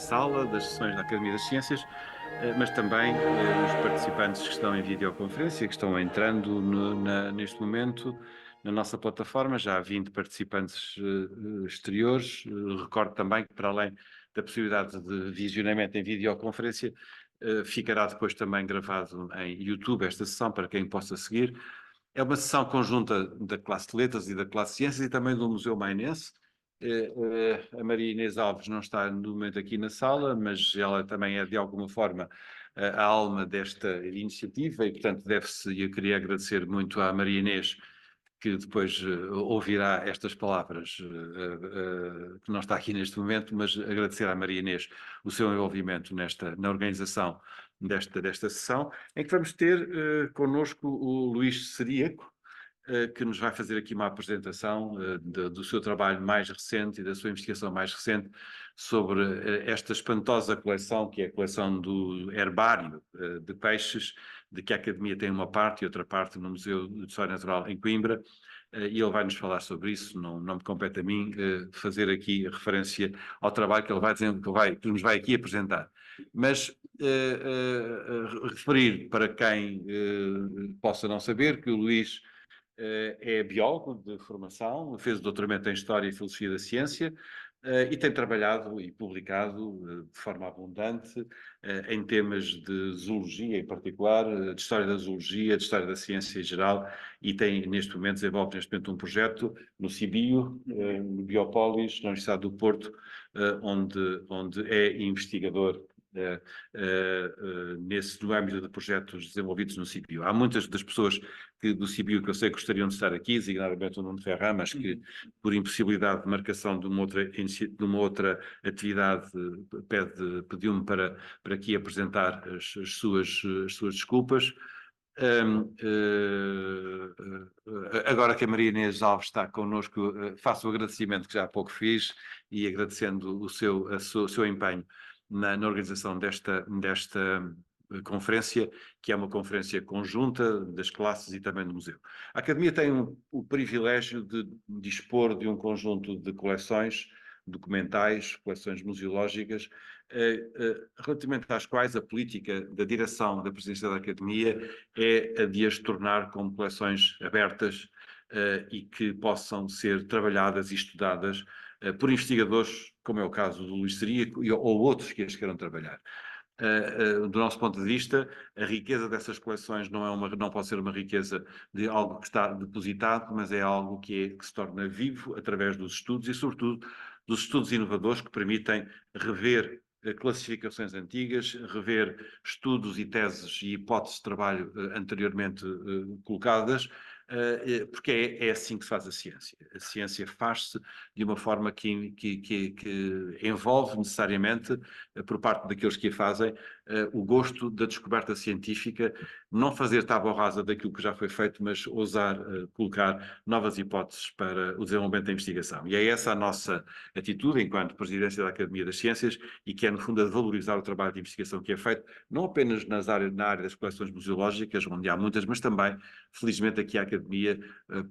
sala das sessões da Academia das Ciências, mas também os participantes que estão em videoconferência, que estão entrando neste momento na nossa plataforma. Já há 20 participantes exteriores. Recordo também que, para além da possibilidade de visionamento em videoconferência, ficará depois também gravado em YouTube esta sessão para quem possa seguir. É uma sessão conjunta da classe de Letras e da classe de Ciências e também do Museu Mainense. A Maria Inês Alves não está no momento aqui na sala, mas ela também é de alguma forma a alma desta iniciativa e, portanto, deve-se, e eu queria agradecer muito à Maria Inês, que depois ouvirá estas palavras, que não está aqui neste momento, mas agradecer à Maria Inês o seu envolvimento na organização desta sessão, em que vamos ter connosco o Luís Seríaco, que nos vai fazer aqui uma apresentação do seu trabalho mais recente e da sua investigação mais recente sobre esta espantosa coleção, que é a coleção do herbário de peixes, de que a Academia tem uma parte e outra parte no Museu de História Natural em Coimbra, e ele vai nos falar sobre isso. Não me compete a mim fazer aqui referência ao trabalho que ele vai dizer, que nos vai aqui apresentar. Mas referir para quem possa não saber que o Luís é biólogo de formação, fez o doutoramento em História e Filosofia da Ciência e tem trabalhado e publicado de forma abundante em temas de zoologia em particular, de História da Zoologia, de História da Ciência em geral, e desenvolve neste momento um projeto no CIBio, no Biopolis, na Universidade do Porto, onde é investigador no âmbito de projetos desenvolvidos no CIBio. Há muitas das pessoas do CIBio que eu sei que gostariam de estar aqui, designadamente o Nuno Ferrara, mas que, por impossibilidade de marcação de uma outra atividade, pediu-me para aqui apresentar as suas desculpas. Agora que a Maria Inês Alves está connosco, faço o agradecimento que já há pouco fiz e agradecendo o seu empenho na organização desta conferência, que é uma conferência conjunta das classes e também do museu. A Academia tem o privilégio de dispor de um conjunto de coleções documentais, coleções museológicas, relativamente às quais a política da direção da presidência da Academia é a de as tornar como coleções abertas e que possam ser trabalhadas e estudadas por investigadores, como é o caso do Luís Seríaco, ou outros que as queiram trabalhar. Do nosso ponto de vista, a riqueza dessas coleções não pode ser uma riqueza de algo que está depositado, mas é algo que se torna vivo através dos estudos e, sobretudo, dos estudos inovadores que permitem rever classificações antigas, rever estudos e teses e hipóteses de trabalho anteriormente colocadas, porque é assim que se faz a ciência. A ciência faz-se de uma forma que envolve necessariamente, por parte daqueles que a fazem, o gosto da descoberta científica, não fazer tábua rasa daquilo que já foi feito, mas ousar colocar novas hipóteses para o desenvolvimento da investigação. E é essa a nossa atitude enquanto Presidência da Academia das Ciências, e que é, no fundo, a de valorizar o trabalho de investigação que é feito, não apenas na área das coleções museológicas, onde há muitas, mas também, felizmente, aqui a Academia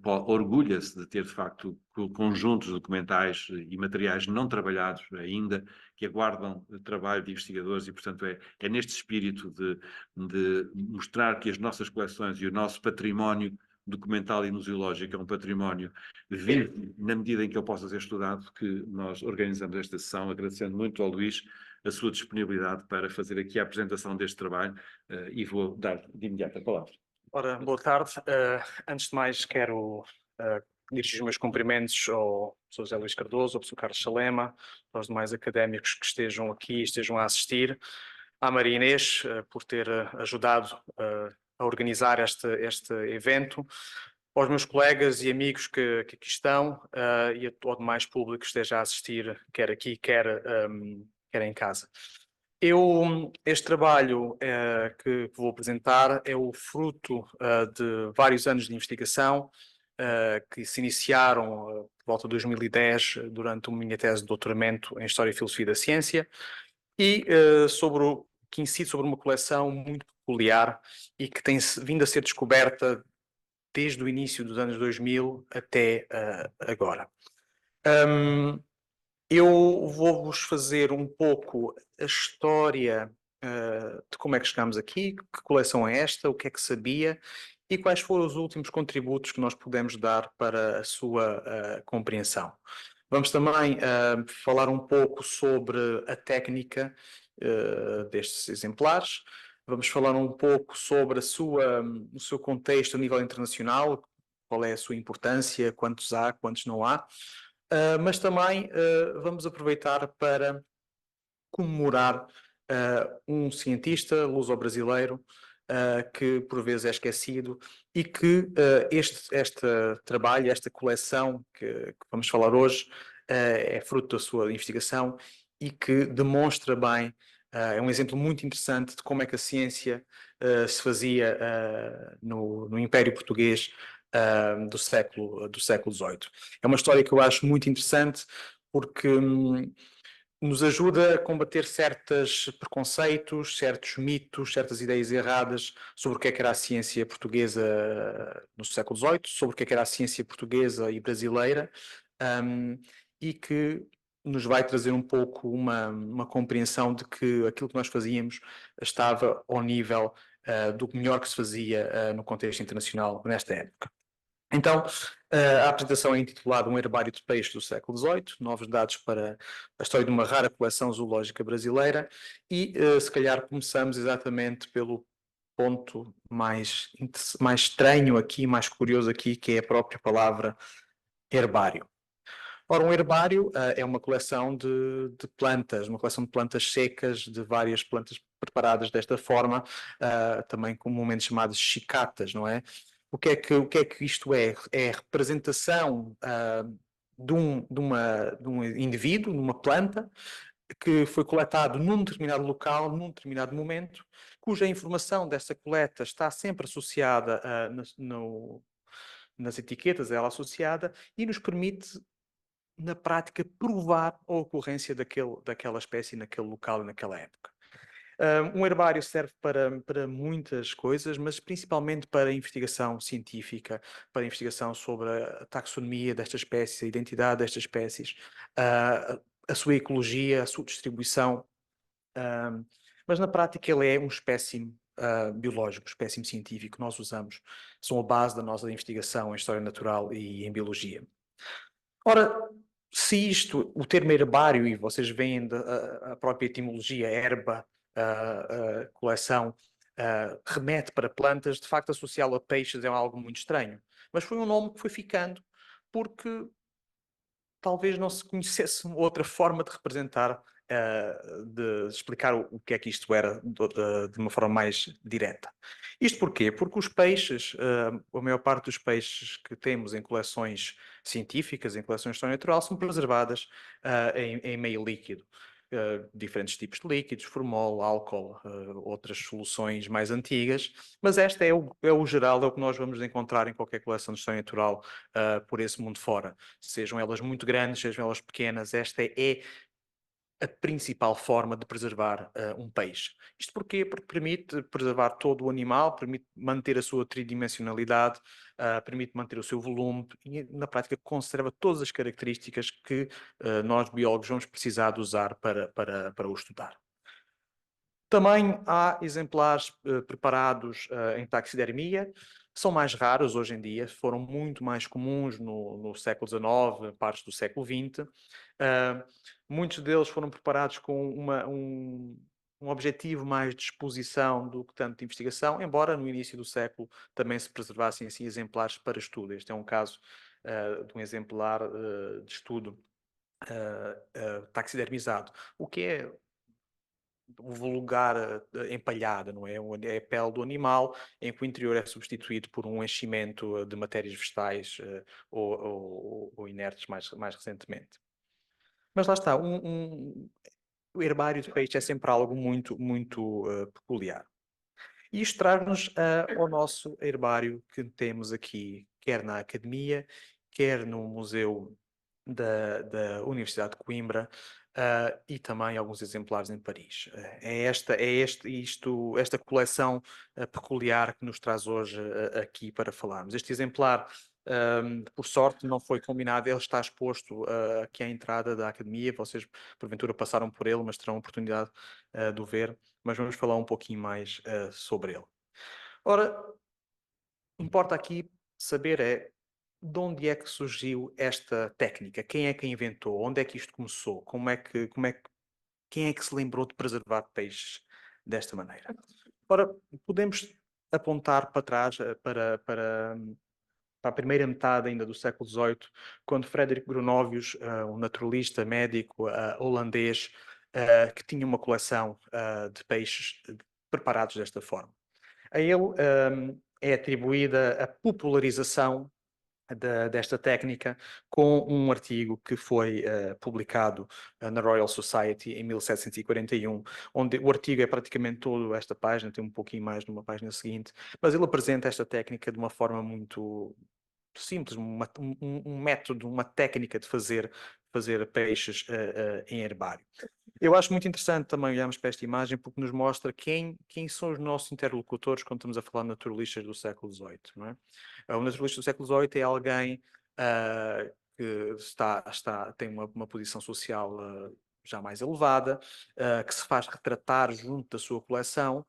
orgulha-se de ter, de facto, conjuntos documentais e materiais não trabalhados ainda, que aguardam trabalho de investigadores e, portanto, é neste espírito de mostrar que as nossas coleções e o nosso património documental e museológico é um património vivo, na medida em que ele possa ser estudado, que nós organizamos esta sessão, agradecendo muito ao Luís a sua disponibilidade para fazer aqui a apresentação deste trabalho e vou dar de imediato a palavra. Ora, boa tarde. Antes de mais, quero dirigir os meus cumprimentos ao Sr. José Luís Cardoso, ao Sr. Carlos Salema, aos demais académicos que estejam aqui, estejam a assistir, à Maria Inês, por ter ajudado a organizar este evento, aos meus colegas e amigos que aqui estão e ao demais público que esteja a assistir, quer aqui, quer em casa. Este trabalho que vou apresentar é o fruto de vários anos de investigação que se iniciaram por volta de 2010 durante a minha tese de doutoramento em História e Filosofia da Ciência e que incide sobre uma coleção muito peculiar e que tem vindo a ser descoberta desde o início dos anos 2000 até agora. Eu vou-vos fazer um pouco a história de como é que chegamos aqui, que coleção é esta, o que é que sabia e quais foram os últimos contributos que nós pudemos dar para a sua compreensão. Vamos também falar um pouco sobre a técnica destes exemplares. Vamos falar um pouco sobre o seu contexto a nível internacional, qual é a sua importância, quantos há, quantos não há. Mas também vamos aproveitar para comemorar um cientista luso-brasileiro que por vezes é esquecido e que este trabalho, esta coleção que vamos falar hoje, é fruto da sua investigação e que demonstra bem, é um exemplo muito interessante de como é que a ciência se fazia no Império Português do século XVIII. É uma história que eu acho muito interessante porque nos ajuda a combater certos preconceitos, certos mitos, certas ideias erradas sobre o que é que era a ciência portuguesa no século XVIII, sobre o que é que era a ciência portuguesa e brasileira, e que nos vai trazer um pouco uma compreensão de que aquilo que nós fazíamos estava ao nível do melhor que se fazia no contexto internacional nesta época. Então, a apresentação é intitulada Um Herbário de Peixes do século XVIII, novos dados para a história de uma rara coleção zoológica brasileira e, se calhar, começamos exatamente pelo ponto mais estranho aqui, mais curioso aqui, que é a própria palavra herbário. Ora, um herbário é uma coleção de plantas, uma coleção de plantas secas, de várias plantas preparadas desta forma, também comumente chamadas chicatas, não é? O que é que isto é? É a representação de um indivíduo, numa planta, que foi coletado num determinado local, num determinado momento, cuja informação dessa coleta está sempre associada nas etiquetas, ela associada, e nos permite na prática, provar a ocorrência daquela espécie naquele local e naquela época. Um herbário serve para muitas coisas, mas principalmente para investigação científica, para investigação sobre a taxonomia desta espécie, a identidade destas espécies, a sua ecologia, a sua distribuição. Mas na prática ele é um espécime biológico, um espécime científico que nós usamos, são a base da nossa investigação em história natural e em biologia. Ora, se isto, o termo herbário, e vocês veem a própria etimologia, herba, coleção, remete para plantas, de facto associá-lo a peixes é algo muito estranho. Mas foi um nome que foi ficando porque talvez não se conhecesse outra forma de representar, de explicar o que é que isto era de uma forma mais direta. Isto porquê? Porque os peixes, a maior parte dos peixes que temos em coleções científicas, em coleções de história natural, são preservadas em meio líquido. Diferentes tipos de líquidos, formol, álcool, outras soluções mais antigas, mas esta é o geral, é o que nós vamos encontrar em qualquer coleção de história natural por esse mundo fora. Sejam elas muito grandes, sejam elas pequenas, esta é a principal forma de preservar um peixe. Isto porquê? Porque permite preservar todo o animal, permite manter a sua tridimensionalidade, permite manter o seu volume e, na prática, conserva todas as características que nós, biólogos, vamos precisar de usar para o estudar. Também há exemplares preparados em taxidermia, são mais raros hoje em dia, foram muito mais comuns no século XIX, partes do século XX. Muitos deles foram preparados com um objetivo mais de exposição do que tanto de investigação, embora no início do século também se preservassem assim exemplares para estudo. Este é um caso de um exemplar de estudo taxidermizado, o que é um vulgar empalhada, não é? É a pele do animal, em que o interior é substituído por um enchimento de matérias vegetais ou inertes mais recentemente. Mas lá está, o herbário de peixe é sempre algo muito, muito peculiar. E isto traz-nos ao nosso herbário que temos aqui, quer na Academia, quer no Museu da Universidade de Coimbra, e também alguns exemplares em Paris. Esta coleção peculiar que nos traz hoje aqui para falarmos. Este exemplar Por sorte não foi combinado, ele está exposto aqui à entrada da academia, vocês porventura passaram por ele, mas terão a oportunidade de o ver, mas vamos falar um pouquinho mais sobre ele. Ora, importa aqui saber de onde é que surgiu esta técnica, quem é que a inventou, onde é que isto começou, quem é que se lembrou de preservar peixes desta maneira? Ora, podemos apontar para trás, para a primeira metade ainda do século XVIII, quando Frederick Gronovius, um naturalista, médico holandês, que tinha uma coleção de peixes preparados desta forma. A ele é atribuída a popularização desta técnica com um artigo que foi publicado na Royal Society em 1741, onde o artigo é praticamente todo esta página, tem um pouquinho mais numa página seguinte, mas ele apresenta esta técnica de uma forma muito simples, um método, uma técnica de fazer peixes em herbário. Eu acho muito interessante também olharmos para esta imagem porque nos mostra quem são os nossos interlocutores quando estamos a falar de naturalistas do século XVIII, não é? O naturalista do século XVIII é alguém que tem uma posição social já mais elevada, que se faz retratar junto da sua coleção,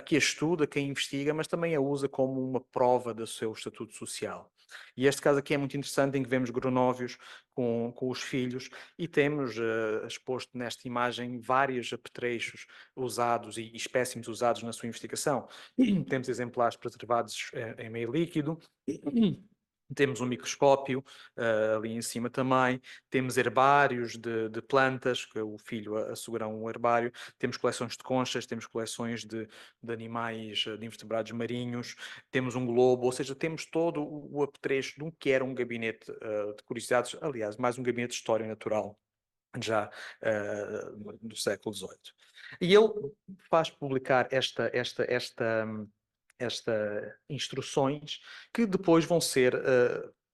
que a estuda, que a investiga, mas também a usa como uma prova do seu estatuto social. E este caso aqui é muito interessante, em que vemos Gronovius com os filhos e temos exposto nesta imagem vários apetrechos usados e espécimes usados na sua investigação. Temos exemplares preservados em meio líquido, temos um microscópio ali em cima também, temos herbários de plantas, que o filho assegura um herbário, temos coleções de conchas, temos coleções de animais, de invertebrados marinhos, temos um globo, ou seja, temos todo o apetrecho de um que era um gabinete de curiosidades, aliás, mais um gabinete de história natural, já do século XVIII. E ele faz publicar instruções que depois vão ser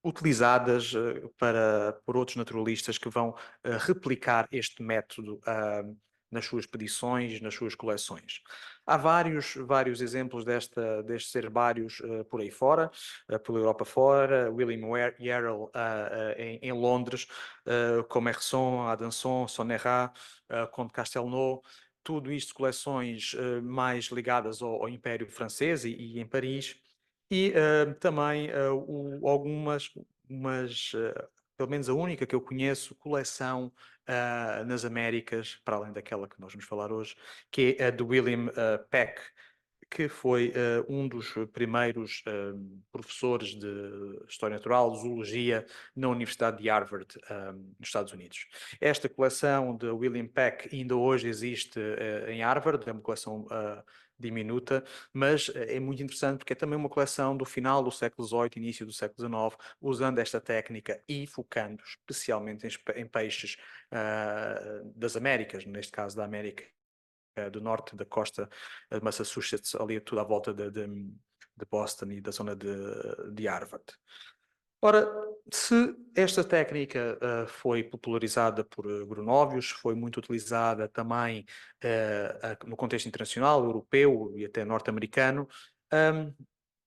utilizadas por outros naturalistas que vão replicar este método nas suas expedições, nas suas coleções. Há vários exemplos destes herbários por aí fora, pela Europa fora, William Yarrell em Londres, como Herson, Adanson, Sonnerat, Comte Castelnau, tudo isto coleções mais ligadas ao Império Francês e em Paris, e também pelo menos a única que eu conheço, coleção nas Américas, para além daquela que nós vamos falar hoje, que é a de William Peck, que foi um dos primeiros professores de História Natural, Zoologia, na Universidade de Harvard, nos Estados Unidos. Esta coleção de William Peck ainda hoje existe em Harvard, é uma coleção diminuta, mas é muito interessante porque é também uma coleção do final do século XVIII, início do século XIX, usando esta técnica e focando especialmente em peixes das Américas, neste caso da América do norte, da costa de Massachusetts, ali tudo à volta de Boston e da zona de Harvard. Ora, se esta técnica foi popularizada por Gronovius, foi muito utilizada também no contexto internacional, europeu e até norte-americano,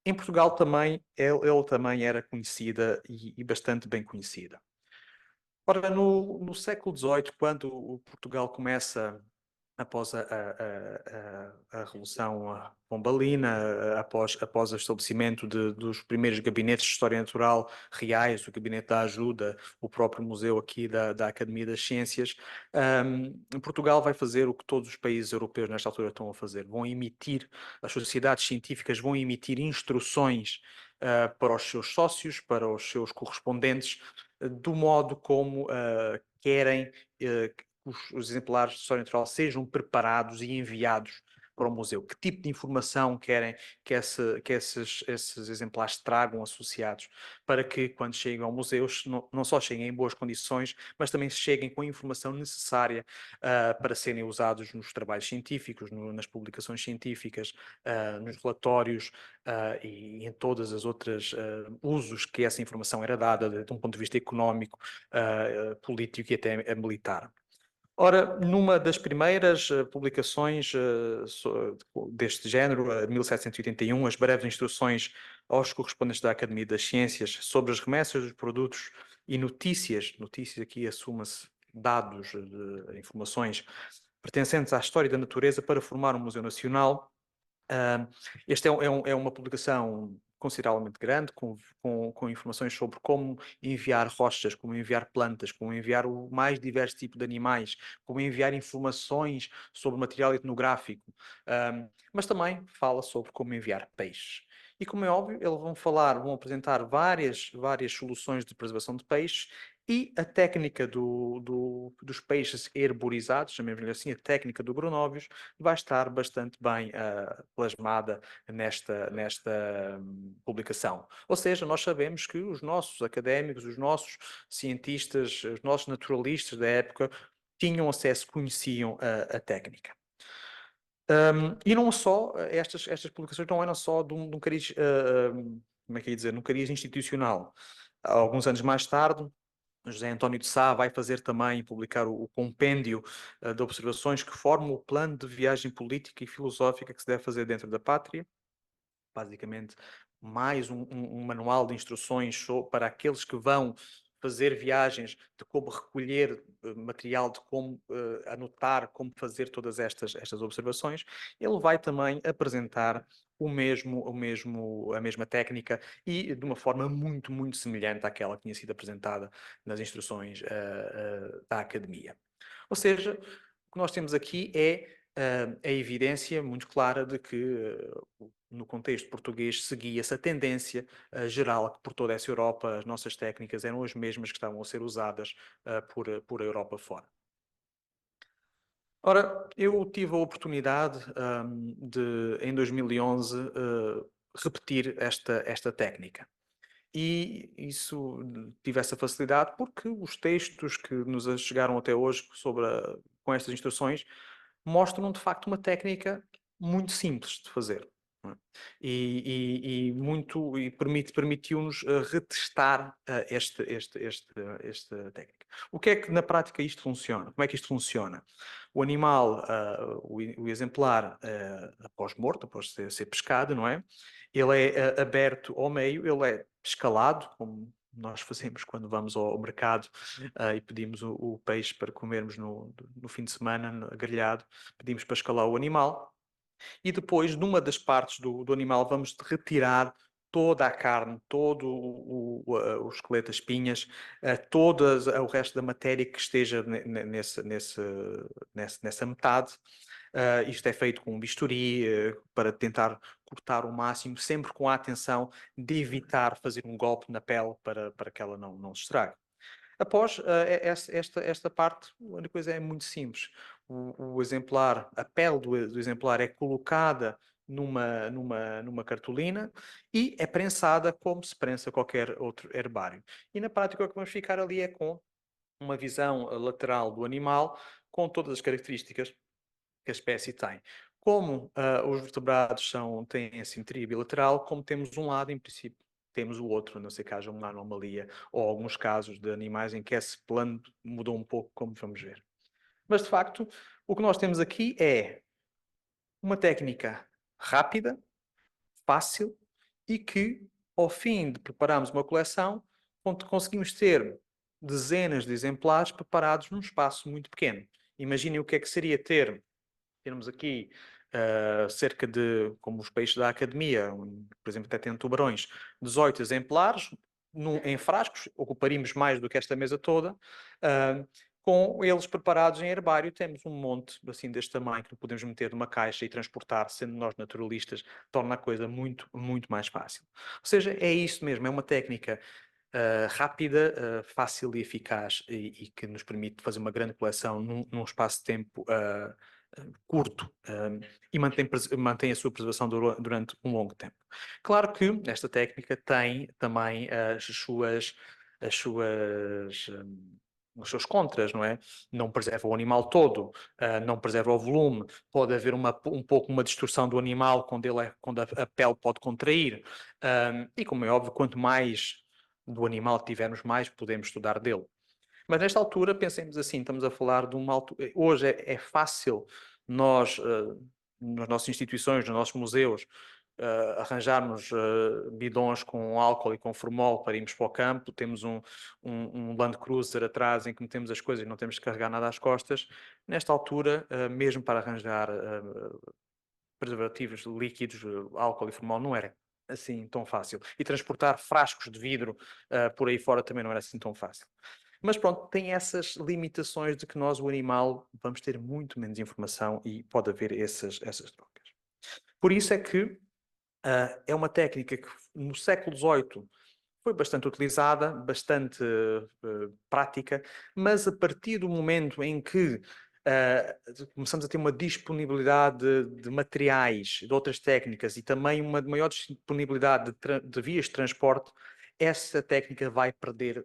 em Portugal também, ele também era conhecida e bastante bem conhecida. Ora, no século XVIII, quando o Portugal começa após a Revolução Pombalina, após o estabelecimento dos primeiros gabinetes de História Natural reais, o Gabinete da Ajuda, o próprio museu aqui da Academia das Ciências, Portugal vai fazer o que todos os países europeus nesta altura estão a fazer. As sociedades científicas vão emitir instruções para os seus sócios, para os seus correspondentes, do modo como querem os exemplares de História Natural sejam preparados e enviados para o museu. Que tipo de informação querem que esses exemplares tragam associados para que, quando cheguem ao museu, não só cheguem em boas condições, mas também cheguem com a informação necessária para serem usados nos trabalhos científicos, nas publicações científicas, nos relatórios e em todas as outras usos que essa informação era dada, de um ponto de vista económico, político e até militar. Ora, numa das primeiras publicações deste género, 1781, as breves instruções aos correspondentes da Academia das Ciências sobre as remessas dos produtos e notícias aqui assuma-se dados, informações pertencentes à história da natureza para formar um Museu Nacional. Este é uma publicação consideravelmente grande, com informações sobre como enviar rochas, como enviar plantas, como enviar o mais diverso tipo de animais, como enviar informações sobre material etnográfico, mas também fala sobre como enviar peixes. E como é óbvio, eles vão apresentar várias soluções de preservação de peixes e a técnica dos peixes herborizados, chamemos-lhe assim, a técnica do Gronóbios, vai estar bastante bem plasmada nesta publicação. Ou seja, nós sabemos que os nossos académicos, os nossos cientistas, os nossos naturalistas da época tinham acesso, conheciam a técnica. E não só, estas publicações não eram só de um cariz, como é que ia dizer, num cariz institucional. Alguns anos mais tarde, José António de Sá vai fazer também, publicar o compêndio de observações que formam o plano de viagem política e filosófica que se deve fazer dentro da pátria. Basicamente, mais um manual de instruções para aqueles que vão fazer viagens, de como recolher material, de como anotar, como fazer todas estas observações. Ele vai também apresentar a mesma técnica e de uma forma muito, muito semelhante àquela que tinha sido apresentada nas instruções da Academia. Ou seja, o que nós temos aqui é a evidência muito clara de que no contexto português seguia-se a tendência geral que por toda essa Europa as nossas técnicas eram as mesmas que estavam a ser usadas por a Europa fora. Ora, eu tive a oportunidade de, em 2011, repetir esta técnica. E isso tive essa facilidade porque os textos que nos chegaram até hoje com estas instruções mostram de facto uma técnica muito simples de fazer. Não é? E permitiu-nos retestar esta técnica. O que é que na prática isto funciona? Como é que isto funciona? O animal, o exemplar, após morto, após ser pescado, não é? Ele é aberto ao meio, ele é escalado, como nós fazemos quando vamos ao mercado e pedimos o peixe para comermos no fim de semana, grelhado, pedimos para escalar o animal e depois, numa das partes do animal, vamos retirar toda a carne, todo o esqueleto, as espinhas, o resto da matéria que esteja nessa metade. Isto é feito com um bisturi para tentar cortar o máximo, sempre com a atenção de evitar fazer um golpe na pele para que ela não se estrague. Após esta parte, a única coisa é muito simples. O exemplar, a pele do exemplar é colocada numa cartolina e é prensada como se prensa qualquer outro herbário. E na prática o que vamos ficar ali é com uma visão lateral do animal, com todas as características que a espécie tem. Como os vertebrados têm assimetria bilateral, como temos um lado, em princípio, temos o outro, a não ser que haja uma anomalia, ou alguns casos de animais em que esse plano mudou um pouco, como vamos ver. Mas, de facto, o que nós temos aqui é uma técnica rápida, fácil e que, ao fim de prepararmos uma coleção, conseguimos ter dezenas de exemplares preparados num espaço muito pequeno. Imaginem o que é que seria termos aqui cerca de, como os peixes da Academia, por exemplo, até tem tubarões, 18 exemplares em frascos, ocuparíamos mais do que esta mesa toda, com eles preparados em herbário, temos um monte assim deste tamanho que podemos meter numa caixa e transportar, sendo nós naturalistas, torna a coisa muito, muito mais fácil. Ou seja, é isso mesmo, é uma técnica rápida, fácil e eficaz e que nos permite fazer uma grande coleção num espaço de tempo curto e mantém a sua preservação durante um longo tempo. Claro que esta técnica tem também os seus contras, não é? Não preserva o animal todo, não preserva o volume, pode haver um pouco uma distorção do animal quando a pele pode contrair, e como é óbvio, quanto mais do animal tivermos, mais podemos estudar dele. Mas nesta altura, pensemos assim, estamos a falar de uma altura... Hoje é fácil nós, nas nossas instituições, nos nossos museus, arranjarmos bidões com álcool e com formol para irmos para o campo, temos um Land Cruiser atrás em que metemos as coisas e não temos que carregar nada às costas. Nesta altura, mesmo para arranjar preservativos líquidos, álcool e formol, não era assim tão fácil. E transportar frascos de vidro por aí fora também não era assim tão fácil. Mas pronto, tem essas limitações de que nós, o animal, vamos ter muito menos informação e pode haver essas trocas. Por isso é que é uma técnica que no século XVIII foi bastante utilizada, bastante prática, mas a partir do momento em que começamos a ter uma disponibilidade de materiais, de outras técnicas e também uma maior disponibilidade de vias de transporte, essa técnica vai perder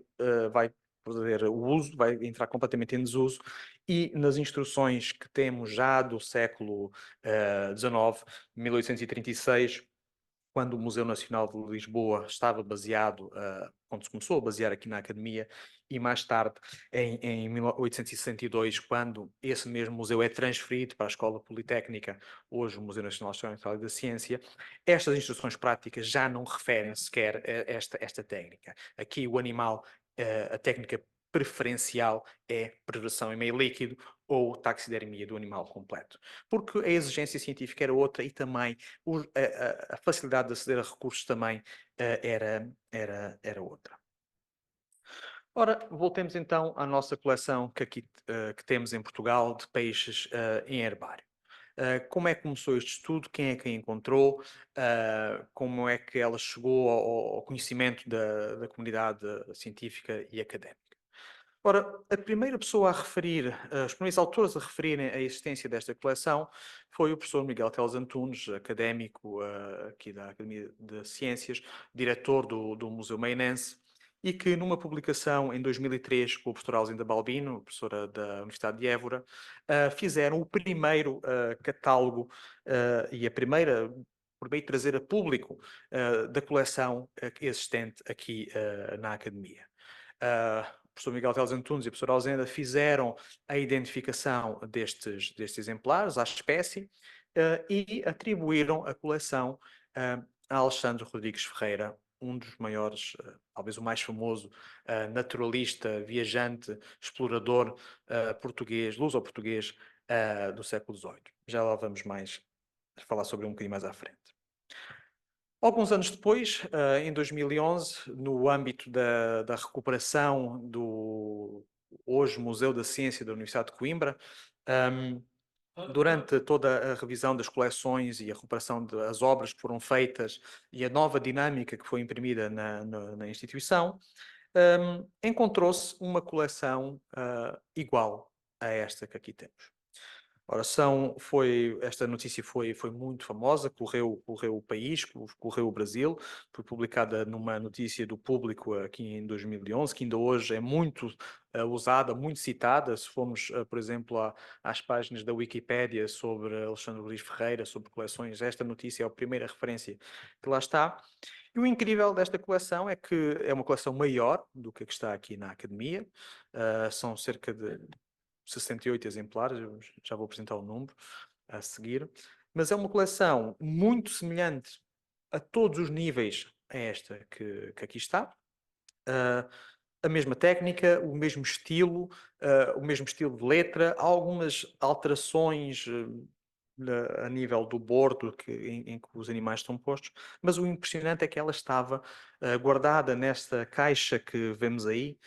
o uso, vai entrar completamente em desuso e nas instruções que temos já do século XIX, 1836, quando o Museu Nacional de Lisboa estava baseado, quando se começou a basear aqui na Academia, e mais tarde, em 1862, quando esse mesmo museu é transferido para a Escola Politécnica, hoje o Museu Nacional de História e da Ciência, estas instruções práticas já não referem sequer a esta técnica. Aqui o animal, a técnica preferencial é preservação em meio líquido ou taxidermia do animal completo. Porque a exigência científica era outra e também a facilidade de aceder a recursos também era outra. Ora, voltemos então à nossa coleção que aqui que temos em Portugal de peixes em herbário. Como é que começou este estudo? Quem é que a encontrou? Como é que ela chegou ao conhecimento da comunidade científica e académica? Ora, a primeira pessoa a referir, os primeiros autores a referirem a existência desta coleção foi o professor Miguel Teles Antunes, académico aqui da Academia de Ciências, diretor do Museu Meinense, e que numa publicação em 2003 com o professor Alzinda Balbino, professora da Universidade de Évora, fizeram o primeiro catálogo e a primeira, por meio de trazer a público, da coleção existente aqui na Academia. O professor Miguel Teles Antunes e a professora Alzenda fizeram a identificação destes exemplares à espécie e atribuíram a coleção a Alexandre Rodrigues Ferreira, um dos maiores, talvez o mais famoso, naturalista, viajante, explorador português, luso-português do século XVIII. Já lá vamos mais falar sobre um bocadinho mais à frente. Alguns anos depois, em 2011, no âmbito da recuperação do hoje Museu da Ciência da Universidade de Coimbra, durante toda a revisão das coleções e a recuperação das obras que foram feitas e a nova dinâmica que foi imprimida na instituição, encontrou-se uma coleção igual a esta que aqui temos. Ora, esta notícia foi muito famosa, correu o país, correu o Brasil, foi publicada numa notícia do Público aqui em 2011, que ainda hoje é muito usada, muito citada. Se formos, por exemplo, às páginas da Wikipédia sobre Alexandre Rodrigues Ferreira, sobre coleções, esta notícia é a primeira referência que lá está. E o incrível desta coleção é que é uma coleção maior do que a que está aqui na Academia, são cerca de 68 exemplares, eu já vou apresentar o número a seguir, mas é uma coleção muito semelhante a todos os níveis a esta que aqui está. A mesma técnica, o mesmo estilo de letra, há algumas alterações a nível do bordo em que os animais estão postos, mas o impressionante é que ela estava guardada nesta caixa que vemos aí,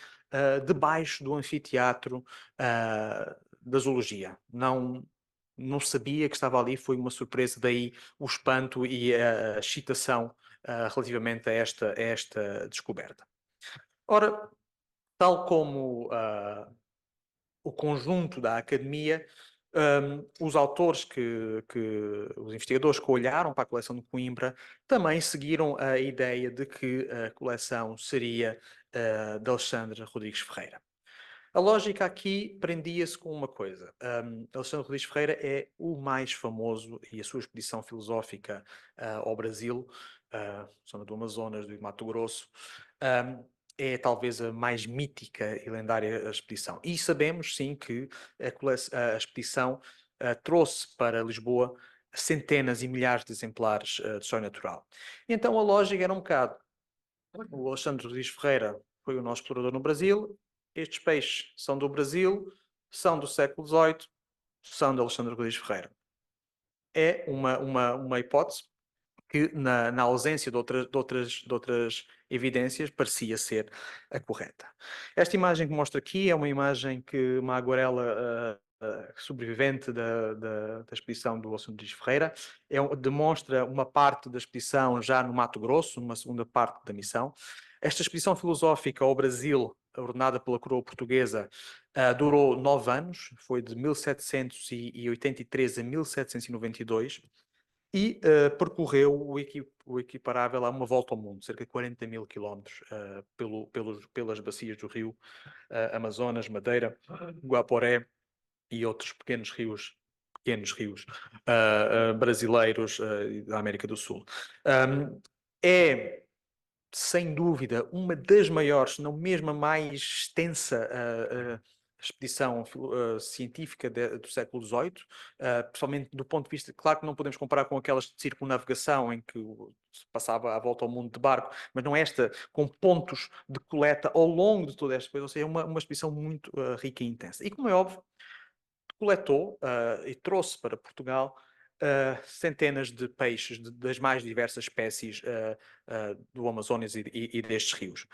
debaixo do anfiteatro da zoologia. Não sabia que estava ali, foi uma surpresa, daí o espanto e a excitação relativamente a esta descoberta. Ora, tal como o conjunto da academia, os autores os investigadores que olharam para a coleção de Coimbra também seguiram a ideia de que a coleção seria de Alexandre Rodrigues Ferreira. A lógica aqui prendia-se com uma coisa. Alexandre Rodrigues Ferreira é o mais famoso e a sua expedição filosófica ao Brasil, zona do Amazonas, do Mato Grosso, é talvez a mais mítica e lendária expedição. E sabemos, sim, que a expedição trouxe para Lisboa centenas e milhares de exemplares de história natural. E então a lógica era um bocado, o Alexandre Rodrigues Ferreira foi o nosso explorador no Brasil, estes peixes são do Brasil, são do século XVIII, são de Alexandre Rodrigues Ferreira. É uma hipótese que, na ausência de outras evidências, parecia ser a correta. Esta imagem que mostro aqui é uma imagem que uma aguarela sobrevivente da expedição do Alexandre Rodrigues Ferreira demonstra uma parte da expedição já no Mato Grosso, numa segunda parte da missão. Esta expedição filosófica ao Brasil, ordenada pela coroa portuguesa, durou 9 anos, foi de 1783 a 1792, e percorreu o equiparável a uma volta ao mundo, cerca de 40 mil quilómetros pelas bacias do rio Amazonas, Madeira, Guaporé e outros pequenos rios brasileiros da América do Sul. É, sem dúvida, uma das maiores, se não mesmo a mais extensa expedição científica do século XVIII, principalmente do ponto de vista, claro que não podemos comparar com aquelas de circunnavegação em que se passava à volta ao mundo de barco, mas não esta, com pontos de coleta ao longo de toda esta coisa, ou seja, é uma expedição muito rica e intensa. E como é óbvio, coletou e trouxe para Portugal centenas de peixes das mais diversas espécies do Amazonas e destes rios.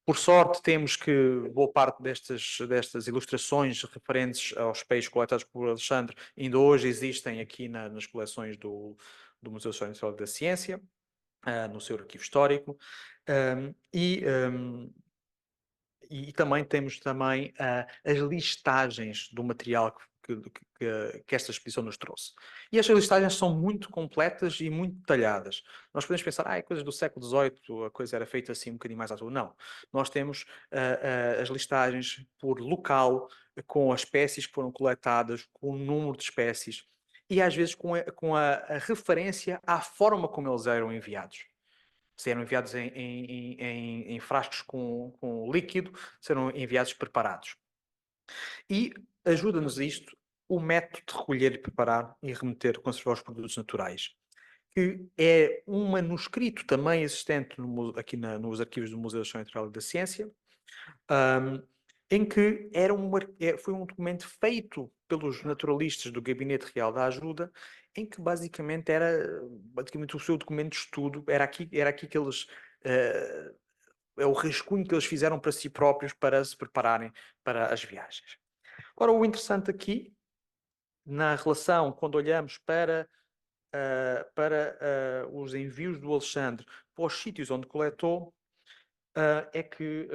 Por sorte, temos que boa parte destas ilustrações referentes aos peixes coletados por Alexandre ainda hoje existem aqui nas coleções do Museu Histórico Natural da Ciência, no seu arquivo histórico, e também temos as listagens do material que esta expedição nos trouxe. E estas listagens são muito completas e muito detalhadas. Nós podemos pensar, coisas do século XVIII, a coisa era feita assim um bocadinho mais à toa. Não. Nós temos as listagens por local, com as espécies que foram coletadas, com o número de espécies e às vezes com a referência à forma como eles eram enviados. Se eram enviados em frascos com líquido, serão enviados preparados. E ajuda-nos isto o método de recolher e preparar e remeter, conservar os produtos naturais, que é um manuscrito também existente aqui nos arquivos do Museu Histórico Natural e da Ciência, em que foi um documento feito pelos naturalistas do Gabinete Real da Ajuda, em que basicamente o seu documento de estudo era aqui que eles é o rascunho que eles fizeram para si próprios para se prepararem para as viagens. Ora, o interessante aqui, na relação, quando olhamos para os envios do Alexandre para os sítios onde coletou, é que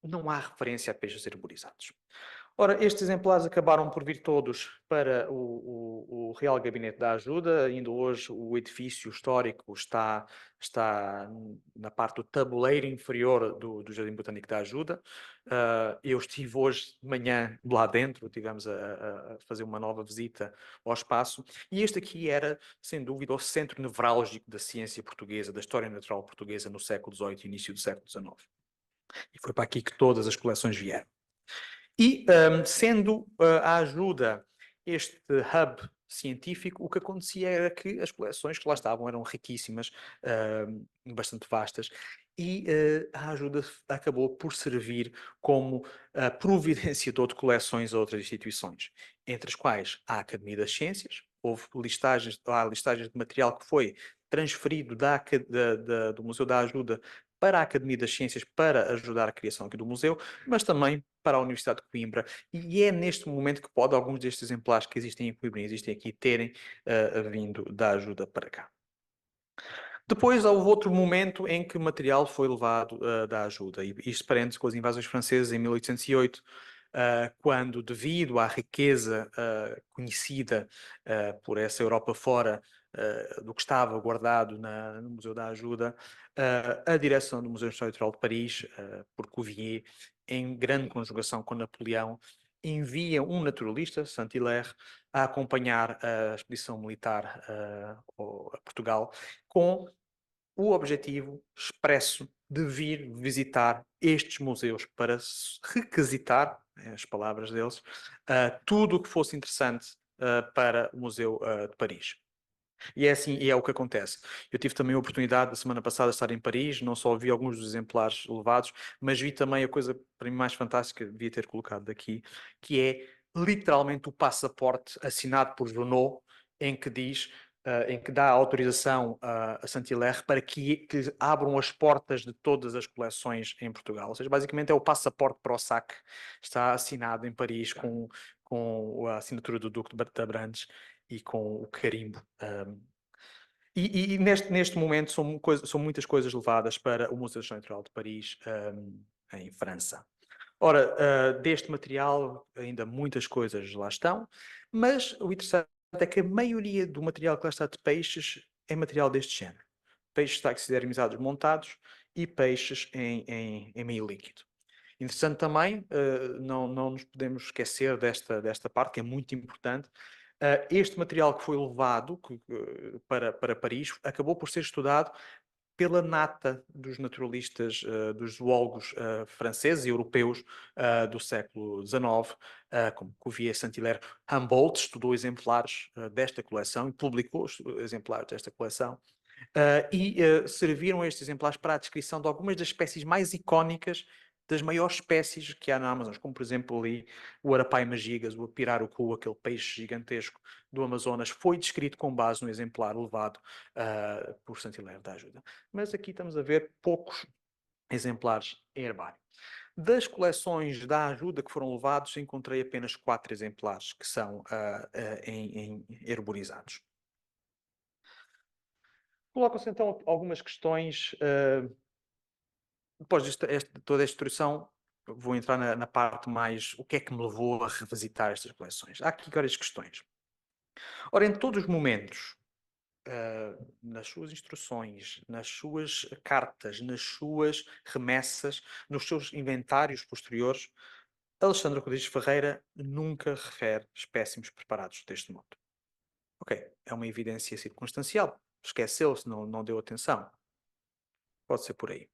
não há referência a peixes arborizados. Ora, estes exemplares acabaram por vir todos para o Real Gabinete da Ajuda. Ainda hoje o edifício histórico está na parte do tabuleiro inferior do Jardim Botânico da Ajuda. Eu estive hoje de manhã lá dentro, tivemos a fazer uma nova visita ao espaço, e este aqui era, sem dúvida, o centro nevrálgico da ciência portuguesa, da história natural portuguesa no século XVIII e início do século XIX. E foi para aqui que todas as coleções vieram. E, sendo a ajuda este hub científico, o que acontecia era que as coleções que lá estavam eram riquíssimas, bastante vastas, e a ajuda acabou por servir como providenciador de coleções a outras instituições, entre as quais a Academia das Ciências. Há listagens de material que foi transferido do Museu da Ajuda para a Academia das Ciências para ajudar a criação aqui do museu, mas também para a Universidade de Coimbra, e é neste momento que pode alguns destes exemplares que existem em Coimbra, existem aqui, terem vindo da ajuda para cá. Depois houve outro momento em que o material foi levado da ajuda, e isto parente com as invasões francesas em 1808, quando, devido à riqueza conhecida por essa Europa fora, do que estava guardado no Museu da Ajuda, a direção do Museu Histórico Natural de Paris, por Cuvier, em grande conjugação com Napoleão, envia um naturalista, Saint-Hilaire, a acompanhar a expedição militar a Portugal, com o objetivo expresso de vir visitar estes museus para requisitar, as palavras deles, tudo o que fosse interessante para o Museu de Paris. E é assim, e é o que acontece. Eu tive também a oportunidade, da semana passada, de estar em Paris, não só vi alguns dos exemplares levados, mas vi também a coisa, para mim, mais fantástica, devia ter colocado daqui, que é literalmente o passaporte assinado por Junot, em que diz, em que dá autorização a Saint-Hilaire para que abram as portas de todas as coleções em Portugal. Ou seja, basicamente é o passaporte para o saque, está assinado em Paris com a assinatura do Duque de Abrantes e com o carimbo. E neste momento são muitas coisas levadas para o Museu Central de Paris, em França. Ora, deste material ainda muitas coisas lá estão, mas o interessante é que a maioria do material que lá está de peixes é material deste género. Peixes taxidermizados montados e peixes em meio líquido. Interessante também, não nos podemos esquecer desta parte, que é muito importante. Este material que foi levado para Paris acabou por ser estudado pela nata dos naturalistas, dos zoólogos franceses e europeus do século XIX, como Cuvier, Saint-Hilaire. Humboldt estudou exemplares desta coleção e publicou exemplares desta coleção. Serviram estes exemplares para a descrição de algumas das espécies mais icónicas, das maiores espécies que há na Amazonas, como por exemplo ali o Arapaima-gigas, o pirarucu, aquele peixe gigantesco do Amazonas, foi descrito com base no exemplar levado por Saint-Hilaire da Ajuda. Mas aqui estamos a ver poucos exemplares em herbário. Das coleções da Ajuda que foram levados, encontrei apenas 4 exemplares que são em herborizados. Colocam-se então algumas questões. Depois de toda esta introdução, vou entrar na parte mais o que é que me levou a revisitar estas coleções. Há aqui várias questões. Ora, em todos os momentos, nas suas instruções, nas suas cartas, nas suas remessas, nos seus inventários posteriores, Alexandre Rodrigues Ferreira nunca refere espécimes preparados deste modo. Ok, é uma evidência circunstancial. Esqueceu-se, não deu atenção. Pode ser por aí.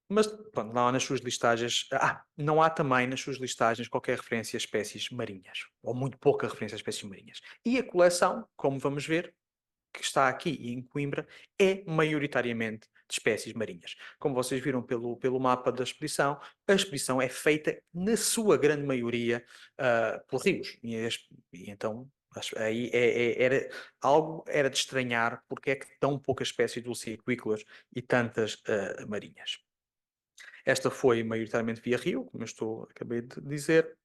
Mas, pronto, não há nas suas listagens... não há também nas suas listagens qualquer referência a espécies marinhas. Ou muito pouca referência a espécies marinhas. E a coleção, como vamos ver, que está aqui em Coimbra, é maioritariamente de espécies marinhas. Como vocês viram pelo mapa da expedição, a expedição é feita, na sua grande maioria, por rios. E então, aí era de estranhar porque é que tão poucas espécies dulciaquícolas e tantas marinhas. Esta foi maioritariamente via rio, como acabei de dizer.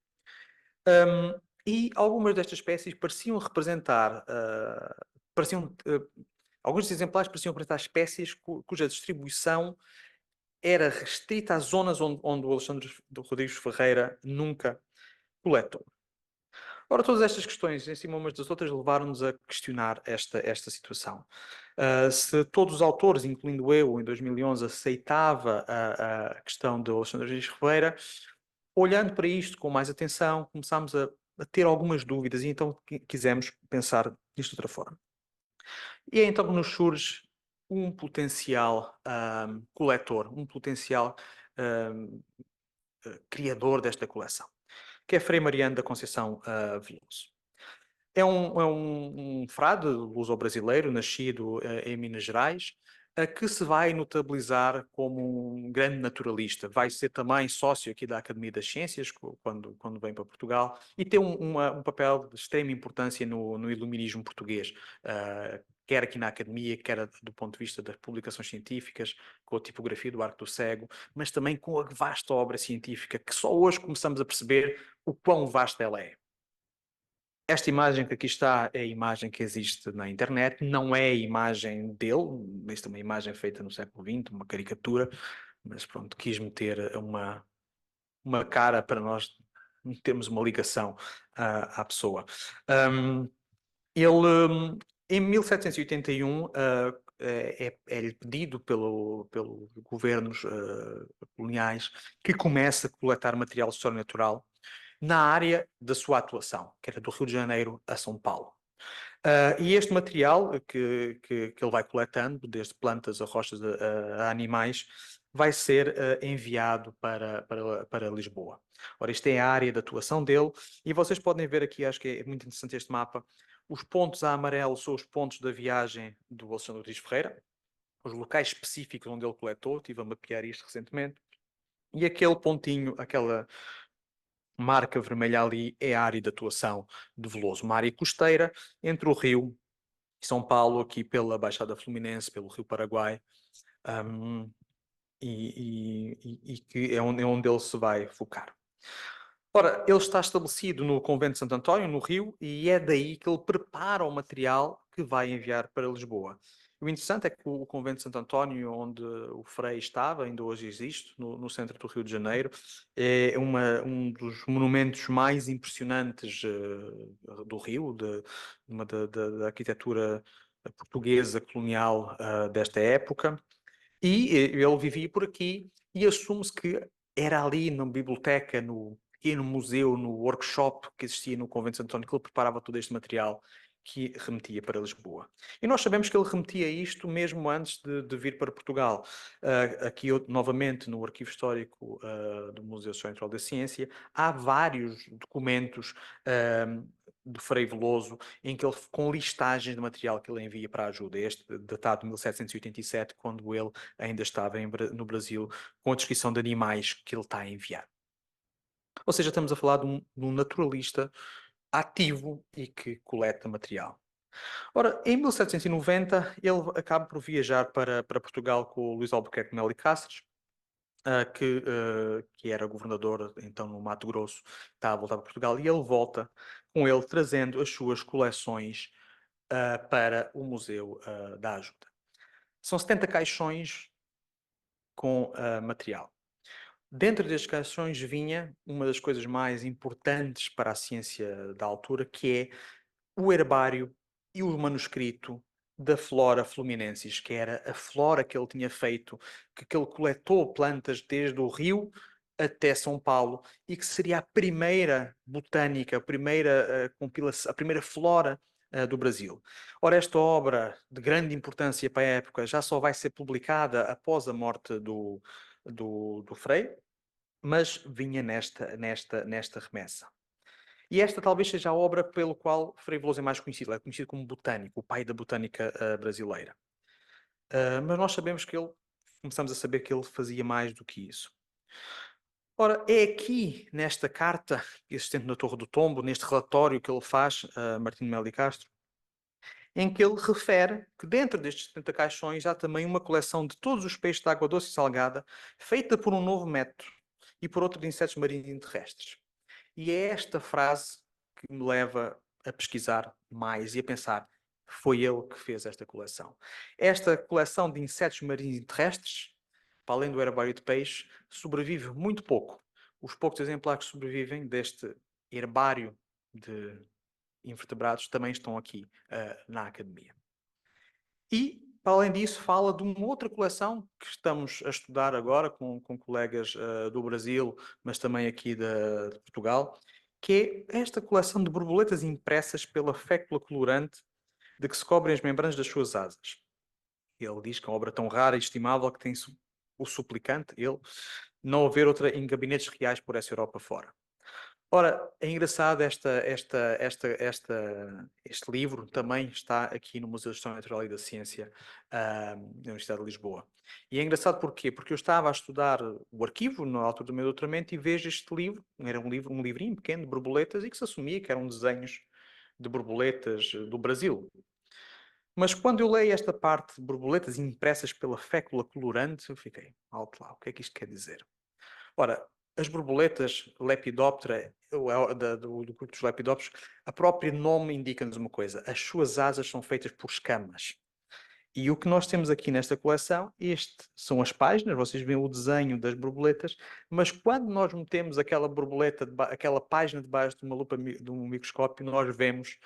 E algumas destas espécies pareciam representar, alguns dos exemplares pareciam representar espécies cuja distribuição era restrita às zonas onde o Alexandre Rodrigues Ferreira nunca coletou. Ora, todas estas questões, em cima umas das outras, levaram-nos a questionar esta situação. Se todos os autores, incluindo eu, em 2011, aceitava a questão do Alexandre Rodrigues Ferreira, olhando para isto com mais atenção, começámos a ter algumas dúvidas e então quisemos pensar disto de outra forma. E é então que nos surge um potencial coletor, um potencial criador desta coleção, que é Frei Mariano da Conceição Veloso. É um frade luso-brasileiro, nascido em Minas Gerais, que se vai notabilizar como um grande naturalista. Vai ser também sócio aqui da Academia das Ciências, quando vem para Portugal, e tem um papel de extrema importância no iluminismo português, quer aqui na Academia, quer do ponto de vista das publicações científicas, com a tipografia do Arco do Cego, mas também com a vasta obra científica, que só hoje começamos a perceber o quão vasta ela é. Esta imagem que aqui está é a imagem que existe na internet, não é a imagem dele, esta é uma imagem feita no século XX, uma caricatura, mas pronto, quis meter uma cara para nós termos uma ligação à pessoa. Ele, em 1781, é-lhe pedido pelos governos coloniais que comece a coletar material de história natural na área da sua atuação, que era do Rio de Janeiro a São Paulo. E este material que ele vai coletando, desde plantas a rochas a animais, vai ser enviado para Lisboa. Ora, isto é a área de atuação dele, e vocês podem ver aqui, acho que é muito interessante este mapa, os pontos a amarelo são os pontos da viagem do Alexandre Rodrigues Ferreira, os locais específicos onde ele coletou, estive a mapear isto recentemente, e aquele pontinho, aquela marca vermelha ali, é a área de atuação de Veloso, uma área costeira entre o Rio e São Paulo, aqui pela Baixada Fluminense, pelo Rio Paraguai, um, e que é onde ele se vai focar. Ora, ele está estabelecido no Convento de Santo António, no Rio, e é daí que ele prepara o material que vai enviar para Lisboa. O interessante é que o Convento de Santo António, onde o Frei estava, ainda hoje existe, no centro do Rio de Janeiro, é um dos monumentos mais impressionantes do Rio, da arquitetura portuguesa colonial desta época. E ele vivia por aqui e assume-se que era ali na biblioteca, no pequeno museu, no workshop que existia no Convento de Santo António, que ele preparava todo este material que remetia para Lisboa. E nós sabemos que ele remetia isto mesmo antes de vir para Portugal. Aqui, novamente, no Arquivo Histórico do Museu Central da Ciência, há vários documentos do Frei Veloso em que ele, com listagens de material que ele envia para a ajuda. Este datado de 1787, quando ele ainda estava no Brasil, com a descrição de animais que ele está a enviar. Ou seja, estamos a falar de um naturalista ativo e que coleta material. Ora, em 1790, ele acaba por viajar para Portugal com o Luís Albuquerque Melo e Cáceres, que era governador então no Mato Grosso, está a voltar para Portugal, e ele volta com ele trazendo as suas coleções para o Museu da Ajuda. São 70 caixões com material. Dentro destes caixões vinha uma das coisas mais importantes para a ciência da altura, que é o herbário e o manuscrito da Flora Fluminensis, que era a flora que ele tinha feito, que ele coletou plantas desde o Rio até São Paulo, e que seria a primeira botânica, a primeira compilação, a primeira flora do Brasil. Ora, esta obra de grande importância para a época já só vai ser publicada após a morte do Frei, mas vinha nesta remessa. E esta talvez seja a obra pelo qual Frei Veloso é mais conhecido. Ele é conhecido como botânico, o pai da botânica brasileira. Mas nós sabemos que começamos a saber que ele fazia mais do que isso. Ora, é aqui, nesta carta existente na Torre do Tombo, neste relatório que ele faz, Martinho Melo e Castro, em que ele refere que dentro destes 70 caixões há também uma coleção de todos os peixes de água doce e salgada, feita por um novo método e por outro de insetos marinhos e terrestres. E é esta frase que me leva a pesquisar mais e a pensar, foi ele que fez esta coleção. Esta coleção de insetos marinhos e terrestres, para além do herbário de peixe, sobrevive muito pouco. Os poucos exemplares que sobrevivem deste herbário de invertebrados também estão aqui na academia. E, para além disso, fala de uma outra coleção que estamos a estudar agora com colegas do Brasil, mas também aqui de Portugal, que é esta coleção de borboletas impressas pela fécula colorante de que se cobrem as membranas das suas asas. Ele diz que é uma obra tão rara e estimável que tem o suplicante, ele, não haver outra em gabinetes reais por essa Europa fora. Ora, é engraçado, este livro também está aqui no Museu de História Natural e da Ciência, da Universidade de Lisboa. E é engraçado porquê? Porque eu estava a estudar o arquivo na altura do meu doutoramento e vejo este livro, era um livrinho pequeno de borboletas e que se assumia que eram desenhos de borboletas do Brasil. Mas quando eu leio esta parte de borboletas impressas pela fécula colorante, eu fiquei, alto lá, o que é que isto quer dizer? Ora, as borboletas Lepidoptera, do grupo dos Lepidópteros, a próprio nome indica-nos uma coisa: as suas asas são feitas por escamas. E o que nós temos aqui nesta coleção, são as páginas, vocês veem o desenho das borboletas, mas quando nós metemos aquela borboleta, aquela página debaixo de uma lupa, de um microscópio, nós vemos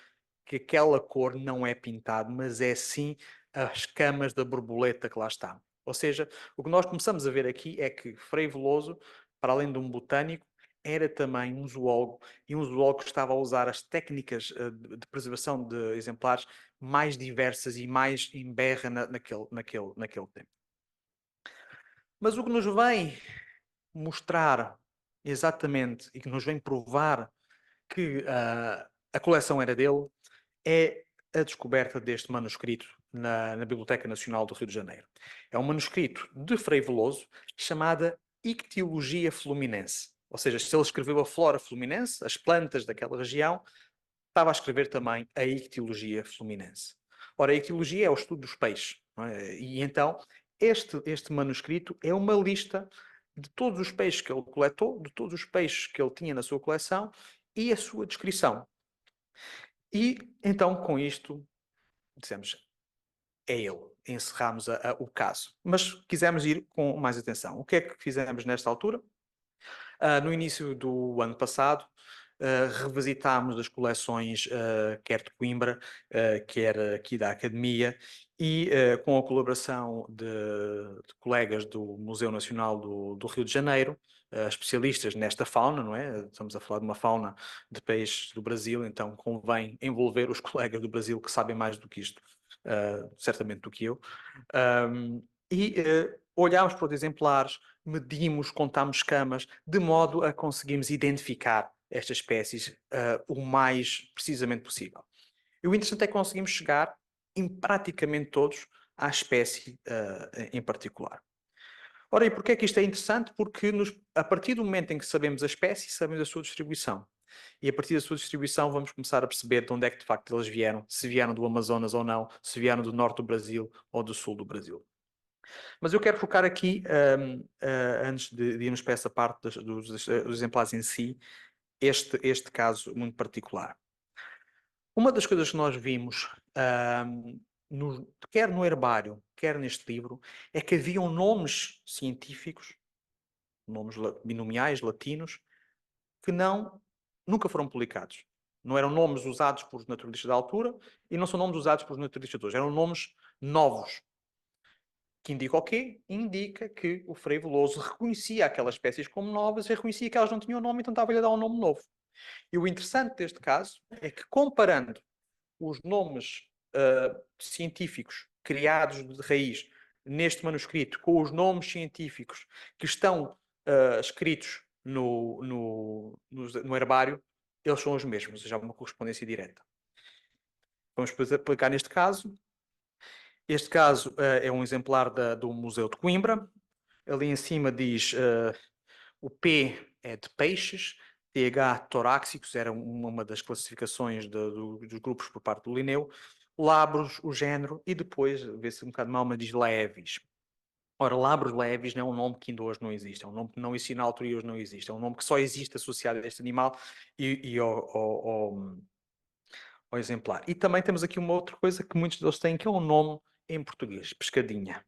que aquela cor não é pintada, mas é sim as escamas da borboleta que lá está. Ou seja, o que nós começamos a ver aqui é que Frei Veloso, para além de um botânico, era também um zoólogo, e um zoólogo que estava a usar as técnicas de preservação de exemplares mais diversas e mais em berra naquele tempo. Mas o que nos vem mostrar exatamente e que nos vem provar que a coleção era dele é a descoberta deste manuscrito na Biblioteca Nacional do Rio de Janeiro. É um manuscrito de Frei Veloso chamada Ictiologia Fluminense. Ou seja, se ele escreveu a flora fluminense, as plantas daquela região, estava a escrever também a Ictiologia Fluminense. Ora, a ictiologia é o estudo dos peixes. Não é? E então, este manuscrito é uma lista de todos os peixes que ele coletou, de todos os peixes que ele tinha na sua coleção e a sua descrição. E então, com isto, dissemos, é ele. Encerramos o caso. Mas quisemos ir com mais atenção. O que é que fizemos nesta altura? No início do ano passado, revisitámos as coleções, quer de Coimbra, quer aqui da Academia, e com a colaboração de colegas do Museu Nacional do Rio de Janeiro, especialistas nesta fauna, não é? Estamos a falar de uma fauna de peixes do Brasil, então convém envolver os colegas do Brasil que sabem mais do que isto, certamente do que eu. E olhámos para os exemplares, medimos, contámos camas, de modo a conseguirmos identificar estas espécies o mais precisamente possível. E o interessante é que conseguimos chegar em praticamente todos à espécie em particular. Ora, e porquê é que isto é interessante? Porque a partir do momento em que sabemos a espécie, sabemos a sua distribuição. E a partir da sua distribuição vamos começar a perceber de onde é que de facto eles vieram, se vieram do Amazonas ou não, se vieram do norte do Brasil ou do sul do Brasil. Mas eu quero focar aqui, antes de irmos para essa parte dos exemplares em si, este caso muito particular. Uma das coisas que nós vimos, quer no herbário, quer neste livro, é que haviam nomes científicos, nomes binomiais, latinos, que nunca foram publicados. Não eram nomes usados por naturalistas da altura e não são nomes usados por naturalistas de hoje. Eram nomes novos. Que indica o quê? Indica que o Frei Veloso reconhecia aquelas espécies como novas e reconhecia que elas não tinham nome, então estava-lhe a dar um nome novo. E o interessante deste caso é que, comparando os nomes científicos criados de raiz neste manuscrito com os nomes científicos que estão escritos no herbário, eles são os mesmos, ou seja, há uma correspondência direta. Vamos aplicar neste caso. Este caso é um exemplar do Museu de Coimbra. Ali em cima diz o P é de peixes, TH torácicos, era uma das classificações dos grupos por parte do Linneu, Labros, o género, e depois, vê-se um bocado mal, mas diz Levis. Ora, Labros levis não é um nome que ainda hoje não existe, é um nome que não existe na altura e hoje não existe, é um nome que só existe associado a este animal e ao exemplar. E também temos aqui uma outra coisa que muitos deles têm, que é um nome em português, pescadinha.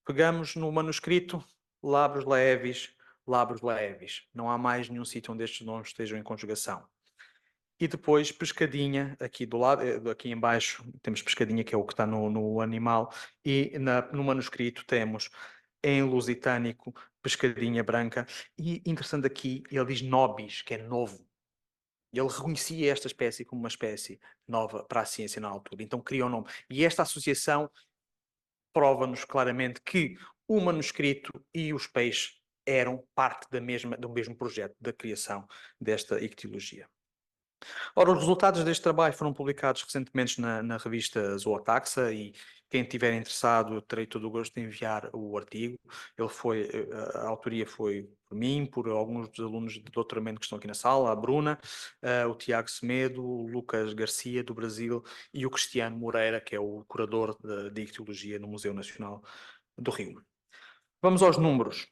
Pegamos no manuscrito Labros levis. Não há mais nenhum sítio onde estes nomes estejam em conjugação. E depois pescadinha, aqui do lado, aqui em baixo, temos pescadinha, que é o que está no animal, e no manuscrito temos em lusitânico pescadinha branca. E interessante aqui, ele diz nobis, que é novo. Ele reconhecia esta espécie como uma espécie nova para a ciência na altura, então criou o nome. E esta associação prova-nos claramente que o manuscrito e os peixes eram parte do mesmo projeto da criação desta ictiologia. Ora, os resultados deste trabalho foram publicados recentemente na revista Zootaxa e quem estiver interessado, eu terei todo o gosto de enviar o artigo. A autoria foi por mim, por alguns dos alunos de doutoramento que estão aqui na sala, a Bruna, o Tiago Semedo, o Lucas Garcia, do Brasil, e o Cristiano Moreira, que é o curador de ictiologia no Museu Nacional do Rio. Vamos aos números.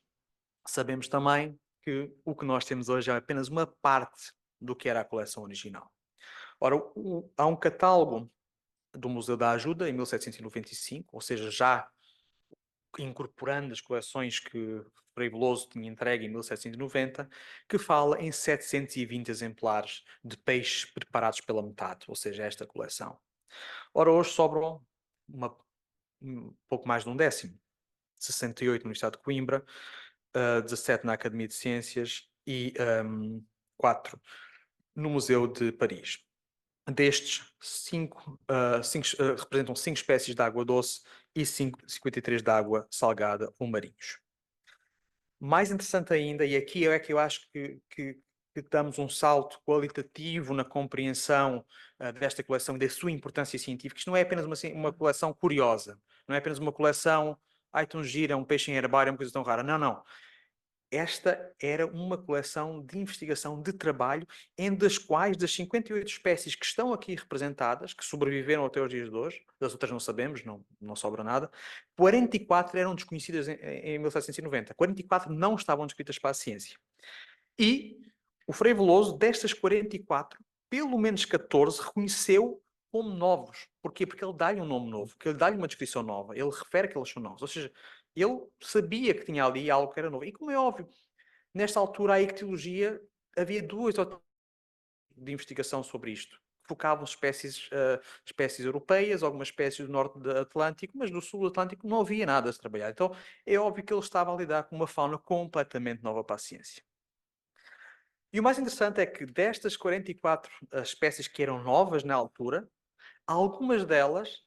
Sabemos também que o que nós temos hoje é apenas uma parte do que era a coleção original. Ora, há um catálogo do Museu da Ajuda, em 1795, ou seja, já incorporando as coleções que Frei Veloso tinha entregue em 1790, que fala em 720 exemplares de peixes preparados pela metade, ou seja, esta coleção. Ora, hoje sobram um pouco mais de um décimo. 68 no Estado de Coimbra, 17 na Academia de Ciências e 4 no Museu de Paris. Destes, 5 representam 5 espécies de água doce e 53 de água salgada ou marinhos. Mais interessante ainda, e aqui é que eu acho que damos um salto qualitativo na compreensão desta coleção e da sua importância científica. Isto não é apenas uma coleção curiosa, não é apenas uma coleção, ai, tão gira, um peixe em herbário, uma coisa tão rara. Não, não. Esta era uma coleção de investigação, de trabalho, das quais, das 58 espécies que estão aqui representadas, que sobreviveram até os dias de hoje, das outras não sabemos, não sobra nada, 44 eram desconhecidas em 1790. 44 não estavam descritas para a ciência. E o Frei Veloso, destas 44, pelo menos 14 reconheceu como novos. Porquê? Porque ele dá-lhe um nome novo, que ele dá-lhe uma descrição nova, ele refere que eles são novos. Ou seja, ele sabia que tinha ali algo que era novo. E como é óbvio, nesta altura a ictiologia, havia duas de investigação sobre isto. Focavam espécies europeias, algumas espécies do norte do Atlântico, mas do sul do Atlântico não havia nada a se trabalhar. Então é óbvio que ele estava a lidar com uma fauna completamente nova para a ciência. E o mais interessante é que destas 44 espécies que eram novas na altura, algumas delas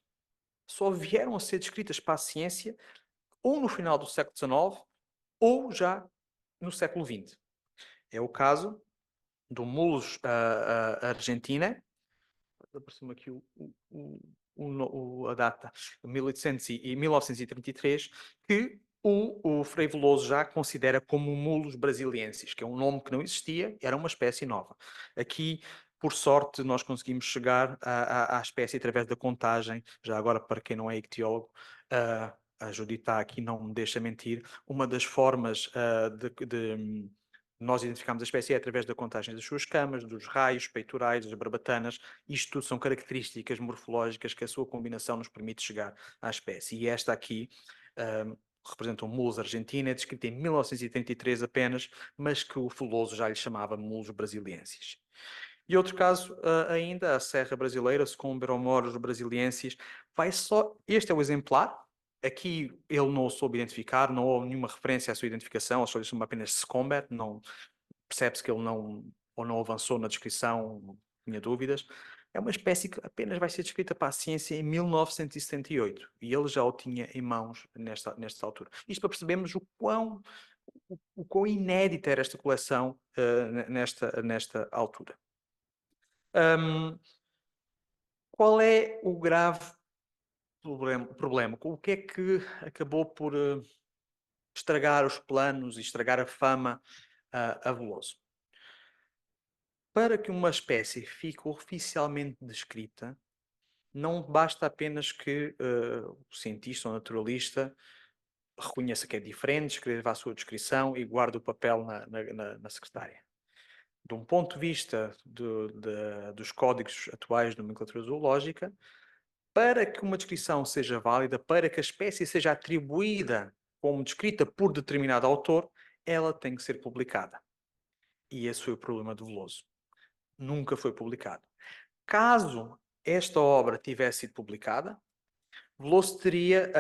só vieram a ser descritas para a ciência ou no final do século XIX ou já no século XX. É o caso do Mulus argentina, apareceu-me aqui a data, 1800 e 1933, que o Frei Veloso já considera como Mulus brasiliensis, que é um nome que não existia, era uma espécie nova. Aqui, por sorte, nós conseguimos chegar à espécie através da contagem, já agora para quem não é ictiólogo, a Judita aqui não me deixa mentir, uma das formas de nós identificamos a espécie através da contagem das suas camas, dos raios peitorais, das barbatanas. Isto tudo são características morfológicas que a sua combinação nos permite chegar à espécie. E esta aqui representa um Mulus argentina, descrita em 1933 apenas, mas que o Veloso já lhe chamava Mulus brasiliensis. E outro caso ainda, a Serra Brasileira, Scomberomoros brasiliensis, este é o exemplar. Aqui ele não o soube identificar, não houve nenhuma referência à sua identificação, ele só lhe chama apenas Scomber, não percebe-se que ele não avançou na descrição, não tinha dúvidas. É uma espécie que apenas vai ser descrita para a ciência em 1978 e ele já o tinha em mãos nesta altura. Isto para percebermos o quão inédita era esta coleção nesta altura. Qual é o grave problema? O que é que acabou por estragar os planos e estragar a fama a Veloso? Para que uma espécie fique oficialmente descrita, não basta apenas que o cientista ou naturalista reconheça que é diferente, escreva a sua descrição e guarde o papel na secretária. De um ponto de vista dos códigos atuais de nomenclatura zoológica, para que uma descrição seja válida, para que a espécie seja atribuída como descrita por determinado autor, ela tem que ser publicada. E esse foi o problema do Veloso. Nunca foi publicado. Caso esta obra tivesse sido publicada, Veloso teria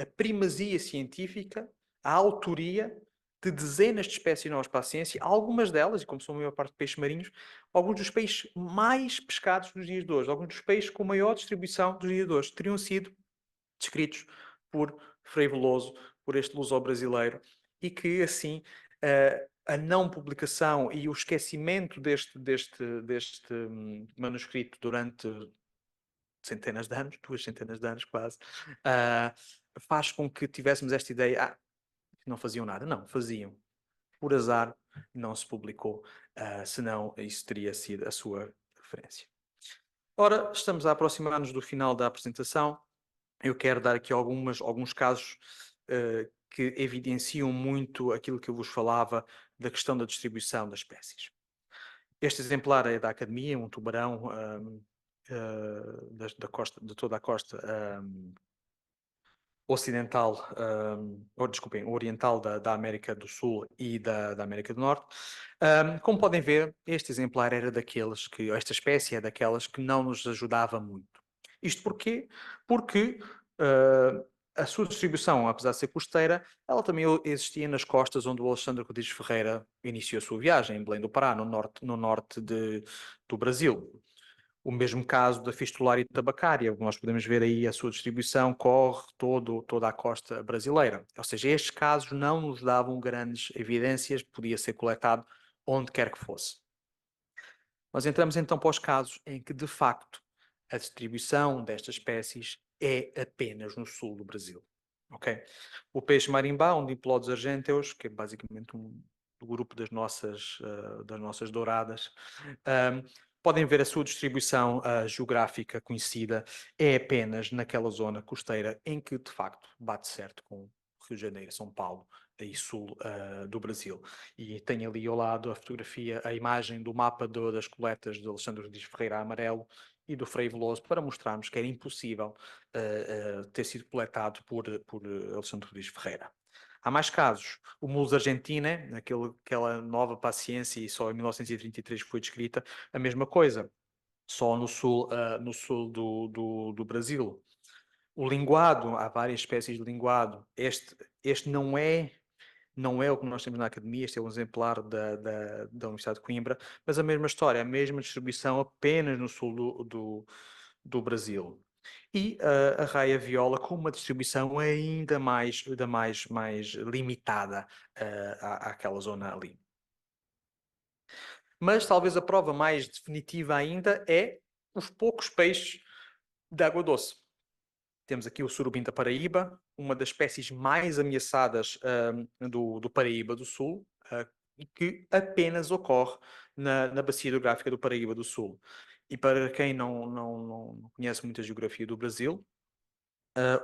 a primazia científica, a autoria de dezenas de espécies novas para a ciência, algumas delas, e como são a maior parte de peixes marinhos, alguns dos peixes mais pescados dos dias de hoje, alguns dos peixes com maior distribuição dos dias de hoje, teriam sido descritos por Frei Veloso, por este luso-brasileiro, e que assim a não publicação e o esquecimento deste manuscrito durante centenas de anos, 2 centenas de anos quase, faz com que tivéssemos esta ideia, não faziam nada. Não, faziam. Por azar, não se publicou, senão isso teria sido a sua referência. Ora, estamos a aproximar-nos do final da apresentação. Eu quero dar aqui alguns casos que evidenciam muito aquilo que eu vos falava da questão da distribuição das espécies. Este exemplar é da Academia, um tubarão de toda a costa ocidental, oriental da América do Sul e da América do Norte. Como podem ver, este exemplar era daqueles que, esta espécie é daquelas que não nos ajudava muito. Isto porquê? Porque a sua distribuição, apesar de ser costeira, ela também existia nas costas onde o Alexandre Rodrigues Ferreira iniciou a sua viagem, em Belém do Pará, no norte do Brasil. O mesmo caso da Fistularia tabacária, nós podemos ver aí a sua distribuição corre toda a costa brasileira. Ou seja, estes casos não nos davam grandes evidências, podia ser coletado onde quer que fosse. Nós entramos então para os casos em que, de facto, a distribuição destas espécies é apenas no sul do Brasil. Okay? O peixe marimbá, um Diplodes argenteus, que é basicamente do grupo das nossas douradas, podem ver a sua distribuição geográfica conhecida é apenas naquela zona costeira em que, de facto, bate certo com Rio de Janeiro, São Paulo e sul do Brasil. E tem ali ao lado a fotografia, a imagem do mapa das coletas de Alexandre Rodrigues Ferreira Amarelo e do Frei Veloso, para mostrarmos que era impossível ter sido coletado por Alexandre Rodrigues Ferreira. Há mais casos. O Mulos Argentina, aquela nova paciência, e só em 1933 foi descrita, a mesma coisa, só no sul do Brasil. O linguado, há várias espécies de linguado. Este não é o que nós temos na academia, este é um exemplar da Universidade de Coimbra, mas a mesma história, a mesma distribuição apenas no sul do Brasil. E a raia viola com uma distribuição ainda mais limitada àquela zona ali. Mas talvez a prova mais definitiva ainda é os poucos peixes de água doce. Temos aqui o surubim da Paraíba, uma das espécies mais ameaçadas do Paraíba do Sul, que apenas ocorre na bacia hidrográfica do Paraíba do Sul. E para quem não conhece muito a geografia do Brasil,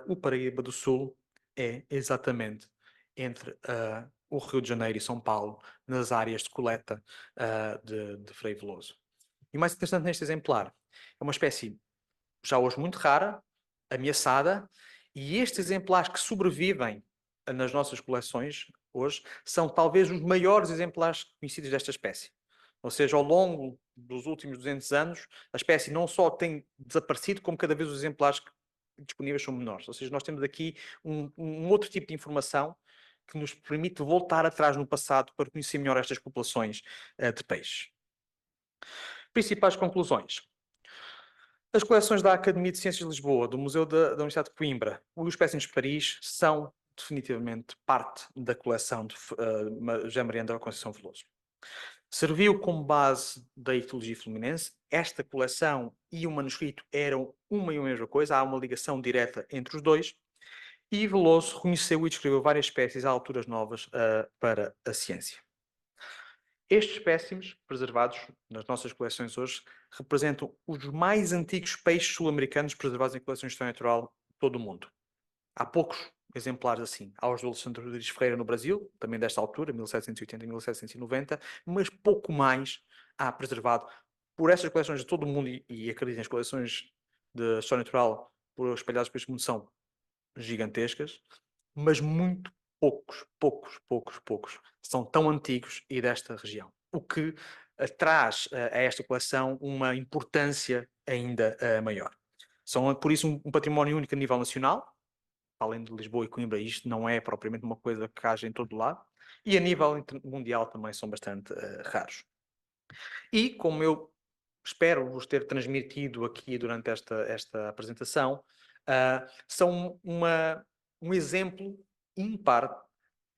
o Paraíba do Sul é exatamente entre o Rio de Janeiro e São Paulo, nas áreas de coleta de Frei Veloso. E o mais interessante neste exemplar, é uma espécie já hoje muito rara, ameaçada, e estes exemplares que sobrevivem nas nossas coleções hoje são talvez os maiores exemplares conhecidos desta espécie. Ou seja, ao longo dos últimos 200 anos, a espécie não só tem desaparecido, como cada vez os exemplares disponíveis são menores. Ou seja, nós temos aqui um outro tipo de informação que nos permite voltar atrás no passado para conhecer melhor estas populações de peixes. Principais conclusões. As coleções da Academia de Ciências de Lisboa, do Museu da Universidade de Coimbra e os espécimes de Paris são definitivamente parte da coleção de José Maria André Conceição Veloso. Serviu como base da ictiologia fluminense. Esta coleção e o manuscrito eram uma e a mesma coisa, há uma ligação direta entre os dois. E Veloso reconheceu e descreveu várias espécies a alturas novas para a ciência. Estes espécimes, preservados nas nossas coleções hoje, representam os mais antigos peixes sul-americanos preservados em coleções de história natural de todo o mundo. Há poucos exemplares assim. Há os do Alexandre Rodrigues Ferreira no Brasil, também desta altura, 1780 e 1790, mas pouco mais há preservado por essas coleções de todo o mundo, e acreditem, as coleções de história natural espalhadas por este mundo são gigantescas, mas muito poucos são tão antigos e desta região. O que traz a esta coleção uma importância ainda maior. São, por isso, um património único a nível nacional, além de Lisboa e Coimbra, isto não é propriamente uma coisa que haja em todo lado, e a nível mundial também são bastante raros. E, como eu espero vos ter transmitido aqui durante esta apresentação, são um exemplo ímpar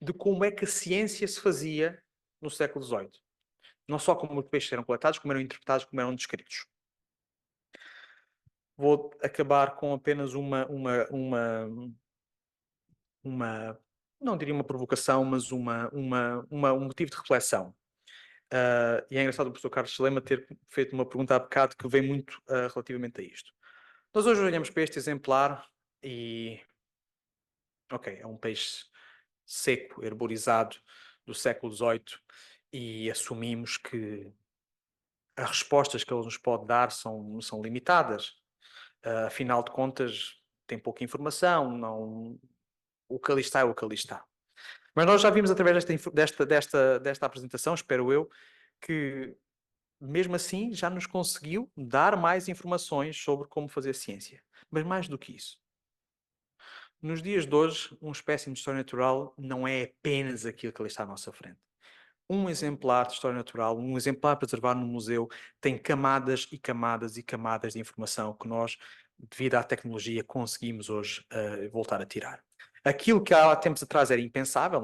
de como é que a ciência se fazia no século XVIII. Não só como os peixes eram coletados, como eram interpretados, como eram descritos. Vou acabar com apenas não diria uma provocação, mas um motivo de reflexão. E é engraçado o professor Carlos Salema ter feito uma pergunta há bocado que vem muito relativamente a isto. Nós hoje olhamos para este exemplar e... Ok, é um peixe seco, herborizado, do século XVIII, e assumimos que as respostas que ele nos pode dar são limitadas. Afinal de contas, tem pouca informação, o que ali está é o que ali está. Mas nós já vimos através desta apresentação, espero eu, que mesmo assim já nos conseguiu dar mais informações sobre como fazer ciência. Mas mais do que isso. Nos dias de hoje, um espécime de história natural não é apenas aquilo que ali está à nossa frente. um exemplar de história natural, um exemplar preservado no museu, tem camadas e camadas e camadas de informação que nós, devido à tecnologia, conseguimos hoje voltar a tirar. Aquilo que há tempos atrás era impensável,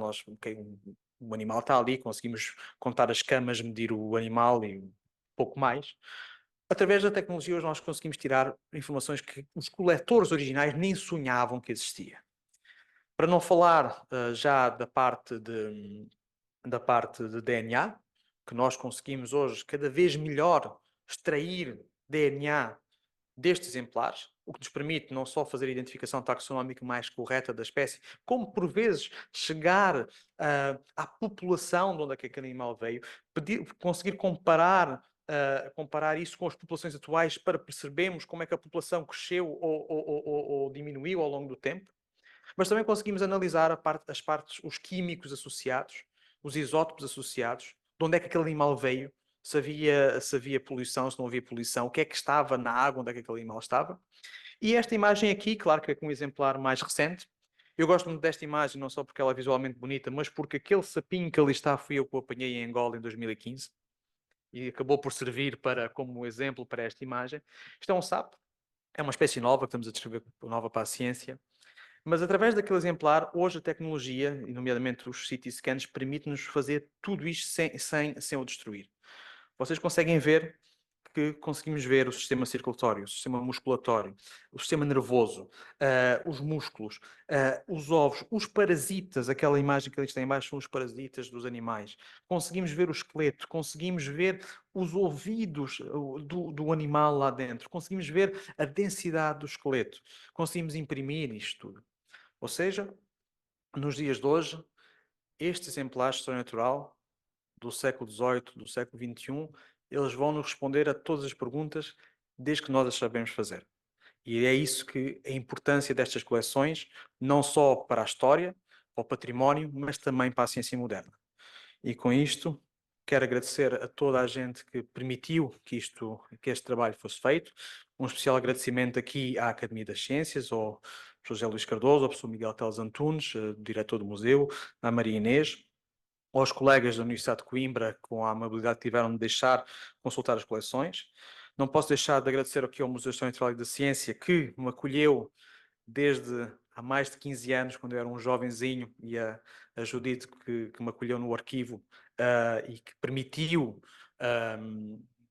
o animal está ali, conseguimos contar as camas, medir o animal e um pouco mais. Através da tecnologia hoje nós conseguimos tirar informações que os coletores originais nem sonhavam que existia. Para não falar já da parte de DNA, que nós conseguimos hoje cada vez melhor extrair DNA destes exemplares, o que nos permite não só fazer a identificação taxonómica mais correta da espécie, como por vezes chegar à população de onde é que aquele animal veio, conseguir comparar isso com as populações atuais para percebermos como é que a população cresceu ou diminuiu ao longo do tempo. Mas também conseguimos analisar as partes, os químicos associados, os isótopos associados, de onde é que aquele animal veio, se havia poluição, se não havia poluição, o que é que estava na água, onde é que aquele animal estava. E esta imagem aqui, claro que é com um exemplar mais recente. Eu gosto muito desta imagem, não só porque ela é visualmente bonita, mas porque aquele sapinho que ali está fui eu que o apanhei em Angola em 2015 e acabou por servir como exemplo para esta imagem. Isto é um sapo, é uma espécie nova que estamos a descrever, nova para a ciência. Mas através daquele exemplar, hoje a tecnologia, e nomeadamente os CT scans, permite-nos fazer tudo isto sem o destruir. Vocês conseguem ver que conseguimos ver o sistema circulatório, o sistema musculatório, o sistema nervoso, os músculos, os ovos, os parasitas, aquela imagem que ali está em baixo são os parasitas dos animais. Conseguimos ver o esqueleto, conseguimos ver os ouvidos do animal lá dentro, conseguimos ver a densidade do esqueleto, conseguimos imprimir isto tudo. Ou seja, nos dias de hoje, estes exemplares de história natural do século XVIII, do século XXI, eles vão nos responder a todas as perguntas desde que nós as sabemos fazer. E é isso que a importância destas coleções, não só para a história, para o património, mas também para a ciência moderna. E com isto, quero agradecer a toda a gente que permitiu que este trabalho fosse feito. Um especial agradecimento aqui à Academia das Ciências, ao professor José Luís Cardoso, ao professor Miguel Teles Antunes, diretor do museu, à Maria Inês, aos colegas da Universidade de Coimbra, com a amabilidade que tiveram de deixar consultar as coleções. Não posso deixar de agradecer aqui ao Museu de História Natural e da Ciência, que me acolheu desde há mais de 15 anos, quando eu era um jovenzinho, e a Judite, que me acolheu no arquivo e que permitiu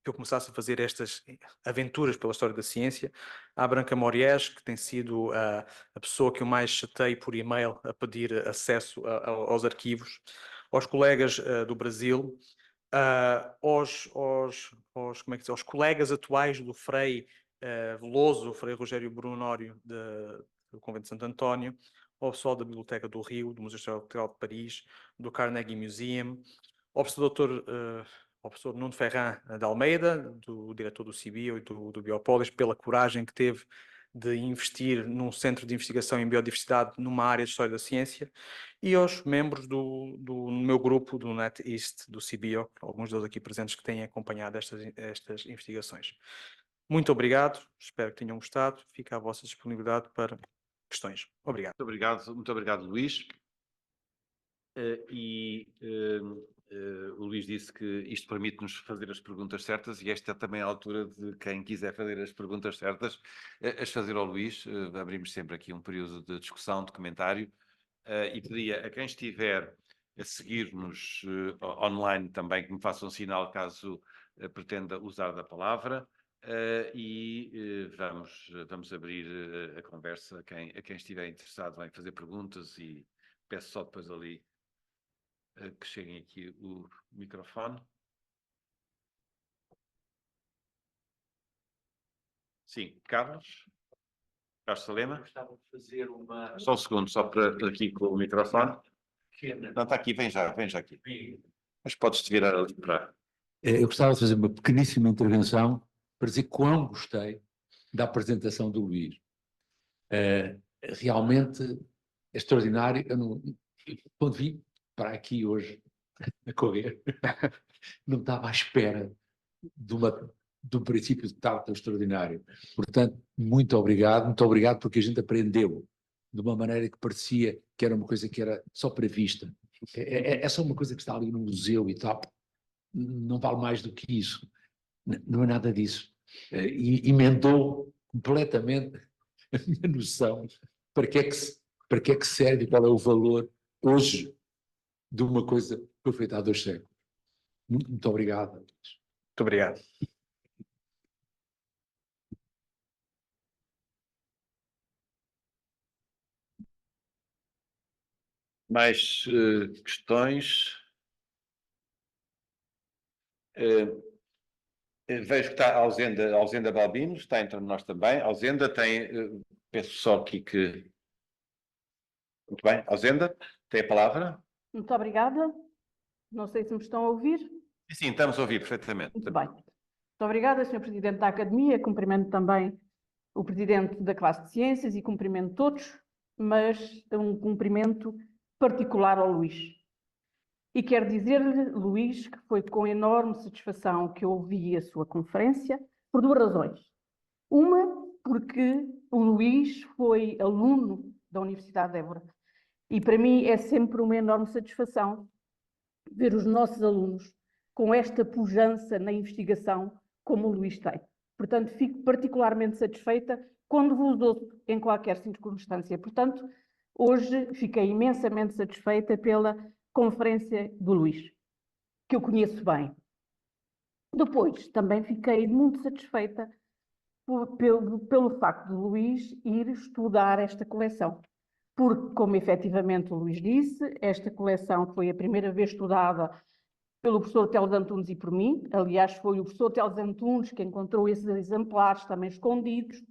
que eu começasse a fazer estas aventuras pela história da ciência. À Branca Moriés, que tem sido a pessoa que eu mais chatei por e-mail a pedir acesso aos arquivos. Aos colegas do Brasil, aos colegas atuais do Frei Veloso, o Frei Rogério Brunório do Convento de Santo António, ao pessoal da Biblioteca do Rio, do Museu Histórico de Paris, do Carnegie Museum, ao professor Nuno Ferran de Almeida, do diretor do CBIO e do Biopolis, pela coragem que teve de investir num centro de investigação em biodiversidade numa área de história da ciência, e aos membros do meu grupo, do NetEast, do CBIO, alguns deles aqui presentes que têm acompanhado estas investigações. Muito obrigado, espero que tenham gostado, fica à vossa disponibilidade para questões. Obrigado. Muito obrigado, Luís. O Luís disse que isto permite-nos fazer as perguntas certas, e esta é também a altura de quem quiser fazer as perguntas certas, as fazer ao Luís. Abrimos sempre aqui um período de discussão, de comentário, e pedia a quem estiver a seguir-nos online também que me faça um sinal caso pretenda usar da palavra, vamos abrir a conversa a quem estiver interessado em fazer perguntas, e peço só depois ali que cheguem aqui o microfone. Sim, Carlos Salema. Gostava de fazer uma... Só um segundo, só para aqui com o microfone. Não, está aqui, vem já aqui. Mas podes-te virar ali para... Eu gostava de fazer uma pequeníssima intervenção para dizer quão gostei da apresentação do Luís. Realmente é extraordinário. Quando vim para aqui hoje a correr, não estava à espera de um princípio de tal tão extraordinário. Portanto, muito obrigado porque a gente aprendeu de uma maneira que parecia que era uma coisa que era só prevista. É só uma coisa que está ali no museu e tal. Não vale mais do que isso. Não é nada disso. E emendou completamente a minha noção para que é que serve e qual é o valor hoje de uma coisa que foi feita há 2 séculos. Muito obrigado. Muito obrigado. Mais questões? Vejo que está a Alzenda Balbino, está entre nós também. Alzenda tem, penso só aqui que... Muito bem, Alzenda, tem a palavra. Muito obrigada. Não sei se me estão a ouvir. Sim, estamos a ouvir perfeitamente. Muito bem. Muito obrigada, Sr. Presidente da Academia. Cumprimento também o Presidente da classe de Ciências e cumprimento todos, mas um cumprimento particular ao Luís. E quero dizer-lhe, Luís, que foi com enorme satisfação que eu ouvi a sua conferência, por 2 razões. Uma, porque o Luís foi aluno da Universidade de Évora. E para mim é sempre uma enorme satisfação ver os nossos alunos com esta pujança na investigação como o Luís tem. Portanto, fico particularmente satisfeita quando vos ouço em qualquer circunstância. Portanto, hoje fiquei imensamente satisfeita pela conferência do Luís, que eu conheço bem. Depois, também fiquei muito satisfeita pelo facto de Luís ir estudar esta coleção. Porque, como efetivamente o Luís disse, esta coleção foi a primeira vez estudada pelo professor Teles Antunes e por mim. Aliás, foi o professor Teles Antunes que encontrou esses exemplares também escondidos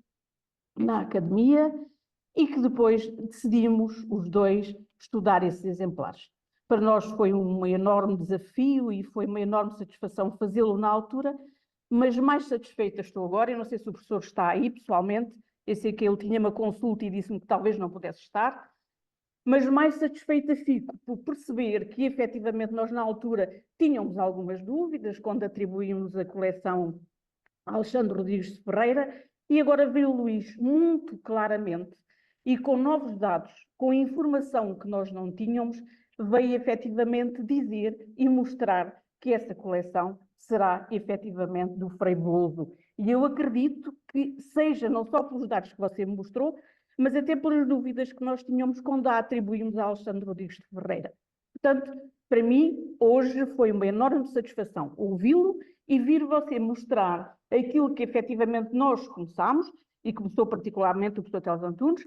na academia e que depois decidimos os dois estudar esses exemplares. Para nós foi um enorme desafio e foi uma enorme satisfação fazê-lo na altura, mas mais satisfeita estou agora. Eu não sei se o professor está aí pessoalmente, eu sei que ele tinha uma consulta e disse-me que talvez não pudesse estar, mas mais satisfeita fico por perceber que efetivamente nós na altura tínhamos algumas dúvidas quando atribuímos a coleção a Alexandre Rodrigues de Ferreira e agora veio o Luís muito claramente e com novos dados, com informação que nós não tínhamos, veio efetivamente dizer e mostrar que essa coleção será efetivamente do Frei Veloso. E eu acredito que seja não só pelos dados que você me mostrou, mas até pelas dúvidas que nós tínhamos quando a atribuímos a Alexandre Rodrigues de Ferreira. Portanto, para mim, hoje foi uma enorme satisfação ouvi-lo e vir você mostrar aquilo que efetivamente nós começámos, e começou particularmente o professor Teles Antunes,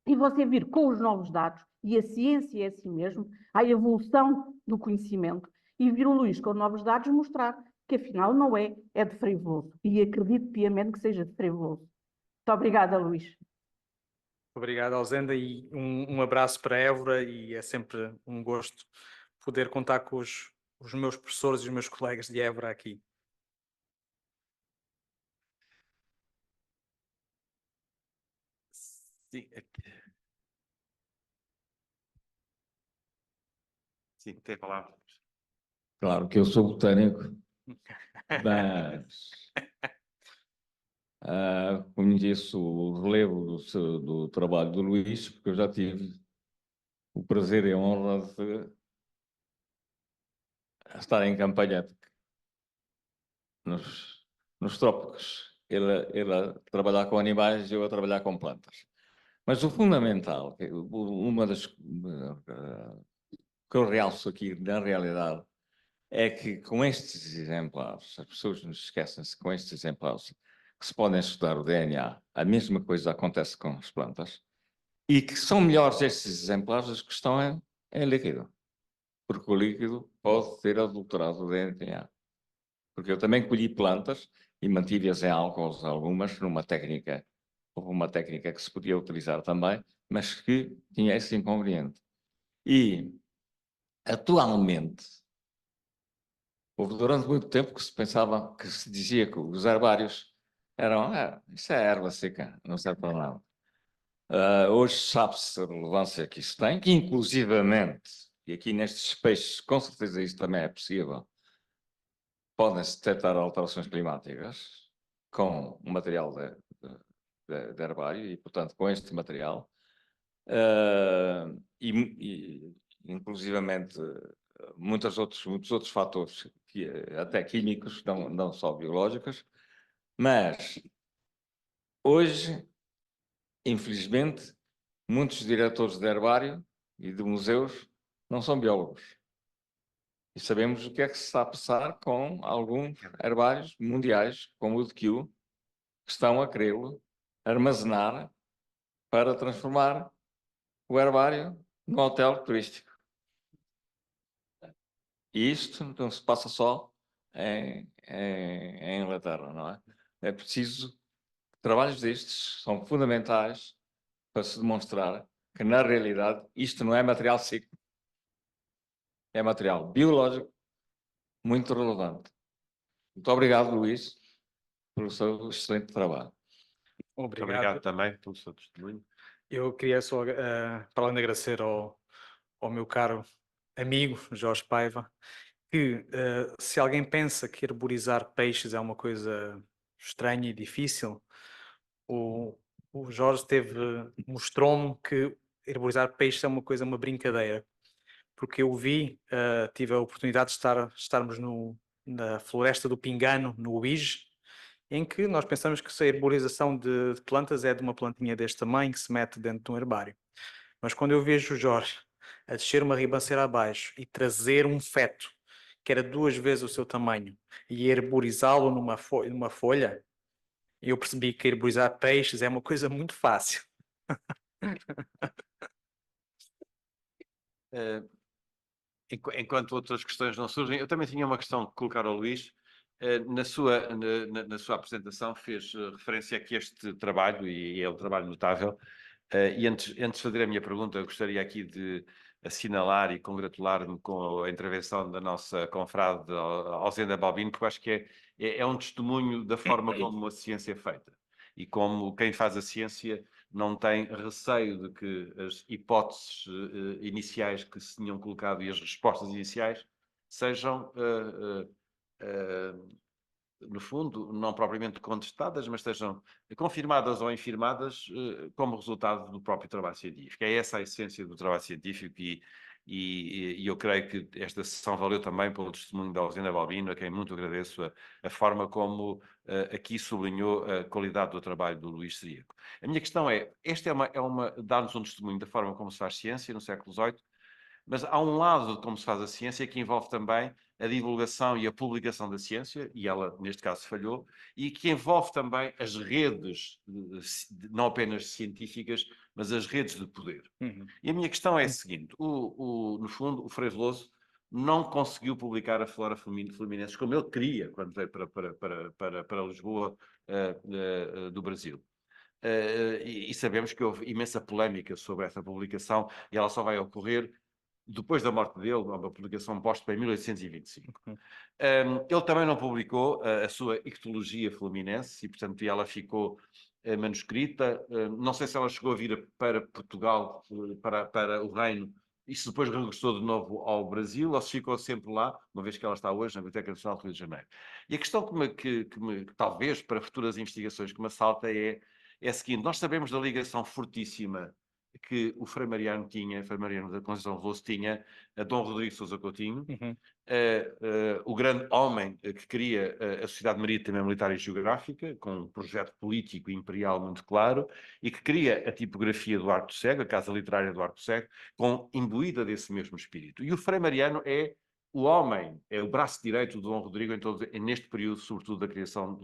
e você vir com os novos dados, e a ciência é assim mesmo, a evolução do conhecimento, e vir o Luís com novos dados mostrar que afinal não é, é de Frei Veloso. E acredito piamente que seja de Frei Veloso. Muito obrigada, Luís. Obrigado, Alzenda, e um abraço para Évora, e é sempre um gosto poder contar com os meus professores e os meus colegas de Évora aqui. Sim, sim, tem a palavra. Claro que eu sou botânico, mas conheço o relevo do trabalho do Luís, porque eu já tive o prazer e a honra de estar em campanha nos trópicos. Ele a trabalhar com animais e eu a trabalhar com plantas. Mas o fundamental, uma das que eu realço aqui, na realidade, é que com estes exemplares, as pessoas nos esquecem-se que com estes exemplares que se podem estudar o DNA, a mesma coisa acontece com as plantas, e que são melhores estes exemplares, a questão é líquido, porque o líquido pode ter adulterado o DNA. Porque eu também colhi plantas e mantive-as em álcools algumas, houve uma técnica que se podia utilizar também, mas que tinha esse inconveniente. E, atualmente, houve durante muito tempo que se pensava, que se dizia que os herbários eram, isso é erva seca, não serve para nada. Hoje sabe-se a relevância que isso tem, que inclusivamente, e aqui nestes peixes com certeza isso também é possível, podem-se detectar alterações climáticas com o material de herbário e, portanto, com este material. inclusivamente muitos outros fatores, até químicos, não só biológicos, mas hoje, infelizmente, muitos diretores de herbário e de museus não são biólogos. E sabemos o que é que se está a passar com alguns herbários mundiais, como o de Kew, que estão a querê-lo armazenar para transformar o herbário num hotel turístico. E isto não se passa só em Inglaterra, não é? É preciso, trabalhos destes são fundamentais para se demonstrar que, na realidade, isto não é material seco. É material biológico muito relevante. Muito obrigado, Luís, pelo seu excelente trabalho. Muito Obrigado. obrigado também pelo seu testemunho. Eu queria só, para além de agradecer ao meu caro amigo Jorge Paiva, que se alguém pensa que herborizar peixes é uma coisa estranha e difícil, o Jorge mostrou-me que herborizar peixes é uma brincadeira, porque eu tive a oportunidade de estarmos na floresta do Pingano, no Uige, em que nós pensamos que a herborização de plantas é de uma plantinha deste tamanho que se mete dentro de um herbário. Mas quando eu vejo o Jorge a descer uma ribanceira abaixo e trazer um feto que era 2 vezes o seu tamanho e herborizá-lo numa folha, eu percebi que herborizar peixes é uma coisa muito fácil. Enquanto outras questões não surgem, eu também tinha uma questão que colocar ao Luís. Na sua apresentação fez referência a que este trabalho, e é um trabalho notável, e antes de fazer a minha pergunta, eu gostaria aqui de assinalar e congratular-me com a intervenção da nossa confrade Alzenda Balbino, porque eu acho que é um testemunho da forma como a ciência é feita e como quem faz a ciência não tem receio de que as hipóteses iniciais que se tinham colocado e as respostas iniciais sejam, no fundo, não propriamente contestadas, mas sejam confirmadas ou infirmadas como resultado do próprio trabalho científico. É essa a essência do trabalho científico e eu creio que esta sessão valeu também pelo testemunho da Alzenda Balbino, a quem muito agradeço a forma como aqui sublinhou a qualidade do trabalho do Luís Seríaco. A minha questão esta dá-nos um testemunho da forma como se faz ciência no século XVIII, mas há um lado de como se faz a ciência que envolve também a divulgação e a publicação da ciência, e ela, neste caso, falhou, e que envolve também as redes, não apenas científicas, mas as redes de poder. Uhum. E a minha questão é a seguinte: no fundo, o Frei Veloso não conseguiu publicar a Flora Fluminense como ele queria quando veio para Lisboa, do Brasil. E sabemos que houve imensa polémica sobre essa publicação e ela só vai ocorrer depois da morte dele, uma publicação póstuma em 1825. Ele também não publicou a sua Ictologia Fluminense e, portanto, ela ficou manuscrita. Não sei se ela chegou a vir para Portugal, para o Reino, e se depois regressou de novo ao Brasil, ou se ficou sempre lá, uma vez que ela está hoje na Biblioteca Nacional do Rio de Janeiro. E a questão que talvez para futuras investigações que me assalta é a seguinte: nós sabemos da ligação fortíssima que o Frei Mariano Frei Mariano da Conceição Veloso tinha a Dom Rodrigo Sousa Coutinho, Uhum. o grande homem que cria a Sociedade Marítima, Militar e Geográfica, com um projeto político e imperial muito claro, e que cria a tipografia do Arco Cego, a Casa Literária do Arco Cego, imbuída desse mesmo espírito. E o Frei Mariano é o homem, é o braço direito do Dom Rodrigo neste período, sobretudo da criação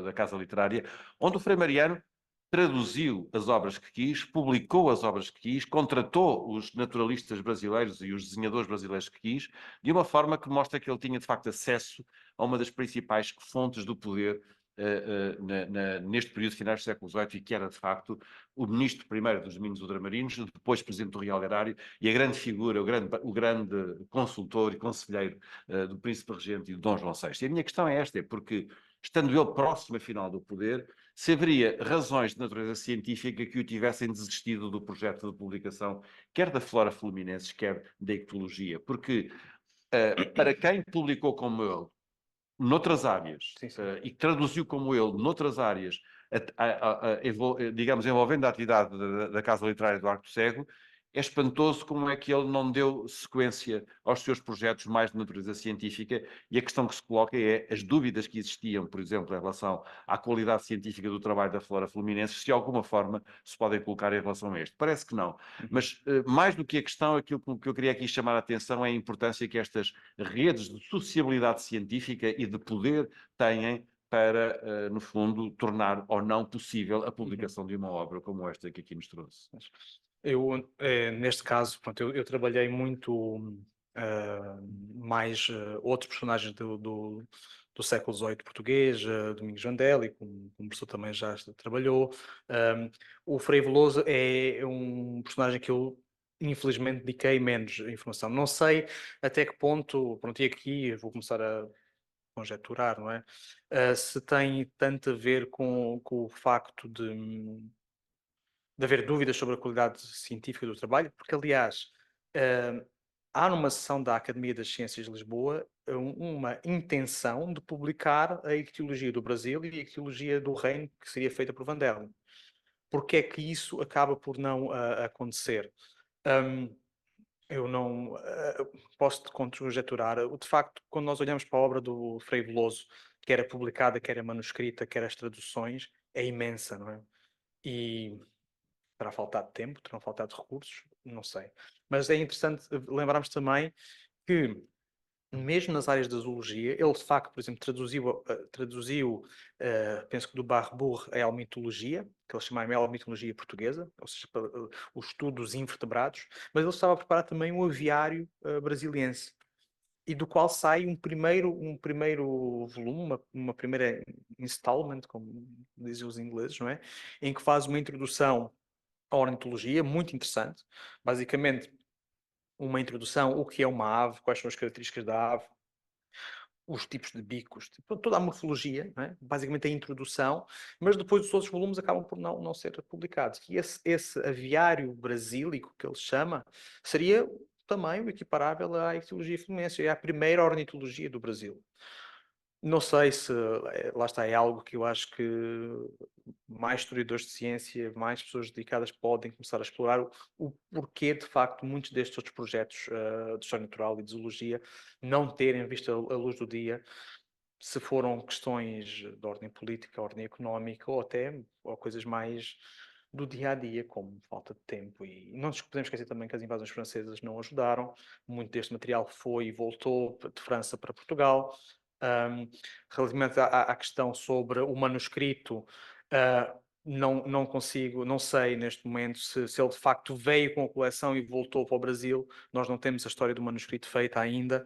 da Casa Literária, onde o Frei Mariano traduziu as obras que quis, publicou as obras que quis, contratou os naturalistas brasileiros e os desenhadores brasileiros que quis, de uma forma que mostra que ele tinha, de facto, acesso a uma das principais fontes do poder neste período de finais do século XVIII, e que era, de facto, o ministro primeiro dos Domínios Ultramarinos, depois presidente do Real Erário, e a grande figura, o grande consultor e conselheiro do príncipe regente e do Dom João VI. E a minha questão é esta, porque, estando ele próximo, afinal, do poder, se haveria razões de natureza científica que o tivessem desistido do projeto de publicação, quer da Flora Fluminense, quer da Ictologia, porque para quem publicou como ele, noutras áreas, e que traduziu como ele, noutras áreas, digamos, envolvendo a atividade da Casa Literária do Arco Cego, é espantoso como é que ele não deu sequência aos seus projetos mais de natureza científica, e a questão que se coloca é as dúvidas que existiam, por exemplo, em relação à qualidade científica do trabalho da Flora Fluminense, se de alguma forma se podem colocar em relação a este. Parece que não. Mas, mais do que a questão, aquilo que eu queria aqui chamar a atenção é a importância que estas redes de sociabilidade científica e de poder têm para, no fundo, tornar ou não possível a publicação de uma obra como esta que aqui nos trouxe. Eu, neste caso, pronto, eu trabalhei muito mais outros personagens do século XVIII português, Domingos Jandelli, como o professor também já trabalhou. O Frei Veloso é um personagem que eu, infelizmente, dediquei menos informação. Não sei até que ponto, pronto, e aqui eu vou começar a conjecturar, não é? Se tem tanto a ver com o facto de haver dúvidas sobre a qualidade científica do trabalho, porque, aliás, há numa sessão da Academia das Ciências de Lisboa uma intenção de publicar a ictiologia do Brasil e a ictiologia do Reino, que seria feita por Van Derlen. Porque é que isso acaba por não acontecer? Eu não posso conjecturar. De facto, quando nós olhamos para a obra do Frei Veloso, quer a publicada, quer a manuscrita, quer as traduções, é imensa, não é? E terá faltado tempo, terão faltado recursos, não sei. Mas é interessante lembrarmos também que, mesmo nas áreas da zoologia, ele de facto, por exemplo, traduziu penso que do Barbour a helmitologia, que ele chama a helmitologia portuguesa, ou seja, o estudo dos invertebrados, mas ele estava a preparar também um aviário brasiliense, e do qual sai um primeiro volume, uma primeira installment, como dizem os ingleses, não é? Em que faz uma introdução à ornitologia, muito interessante. Basicamente, uma introdução, o que é uma ave, quais são as características da ave, os tipos de bicos, toda a morfologia, não é? Basicamente a introdução, mas depois os outros volumes acabam por não ser publicados. E esse aviário brasílico, que ele chama, seria também o equiparável à ictiologia fluminense, é a primeira ornitologia do Brasil. Não sei se, lá está, é algo que eu acho que mais historiadores de ciência, mais pessoas dedicadas podem começar a explorar o porquê, de facto, muitos destes outros projetos de história natural e de zoologia não terem visto a luz do dia, se foram questões de ordem política, ordem económica ou até coisas mais do dia a dia, como falta de tempo. E não nos podemos esquecer também que as invasões francesas não ajudaram. Muito deste material foi e voltou de França para Portugal. Relativamente à questão sobre o manuscrito, não consigo, não sei neste momento se ele de facto veio com a coleção e voltou para o Brasil. Nós não temos a história do manuscrito feita ainda.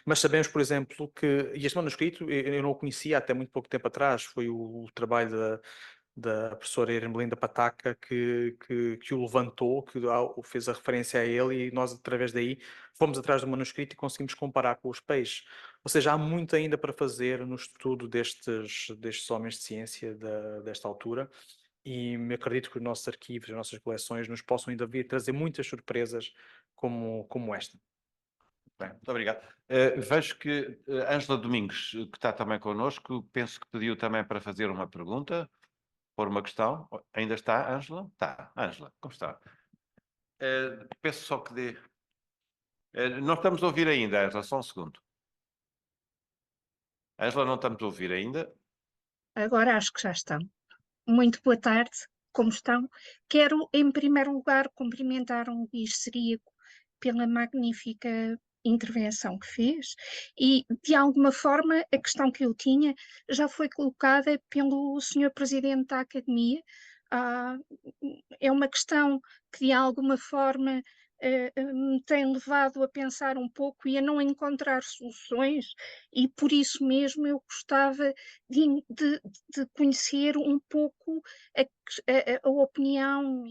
Mas sabemos, por exemplo, que e este manuscrito eu não o conhecia até muito pouco tempo atrás. Foi o trabalho da professora Ermelinda Pataca que o levantou, que fez a referência a ele, e nós, através daí, fomos atrás do manuscrito e conseguimos comparar com os peixes. Ou seja, há muito ainda para fazer no estudo destes homens de ciência desta altura, e me acredito que os nossos arquivos, as nossas coleções nos possam ainda vir trazer muitas surpresas como esta. Bem, muito obrigado. Vejo que Ângela Domingos, que está também connosco, penso que pediu também para fazer uma pergunta, pôr uma questão. Ainda está, Ângela? Está. Ângela, como está? Peço só que dê... não estamos a ouvir ainda, Ângela, só um segundo. Ângela, não estamos a ouvir ainda. Agora acho que já estão. Muito boa tarde, como estão? Quero, em primeiro lugar, cumprimentar o Luís Ceríaco pela magnífica intervenção que fez e, de alguma forma, a questão que eu tinha já foi colocada pelo Sr. Presidente da Academia. É uma questão que, de alguma forma, me tem levado a pensar um pouco e a não encontrar soluções, e por isso mesmo eu gostava de conhecer um pouco a opinião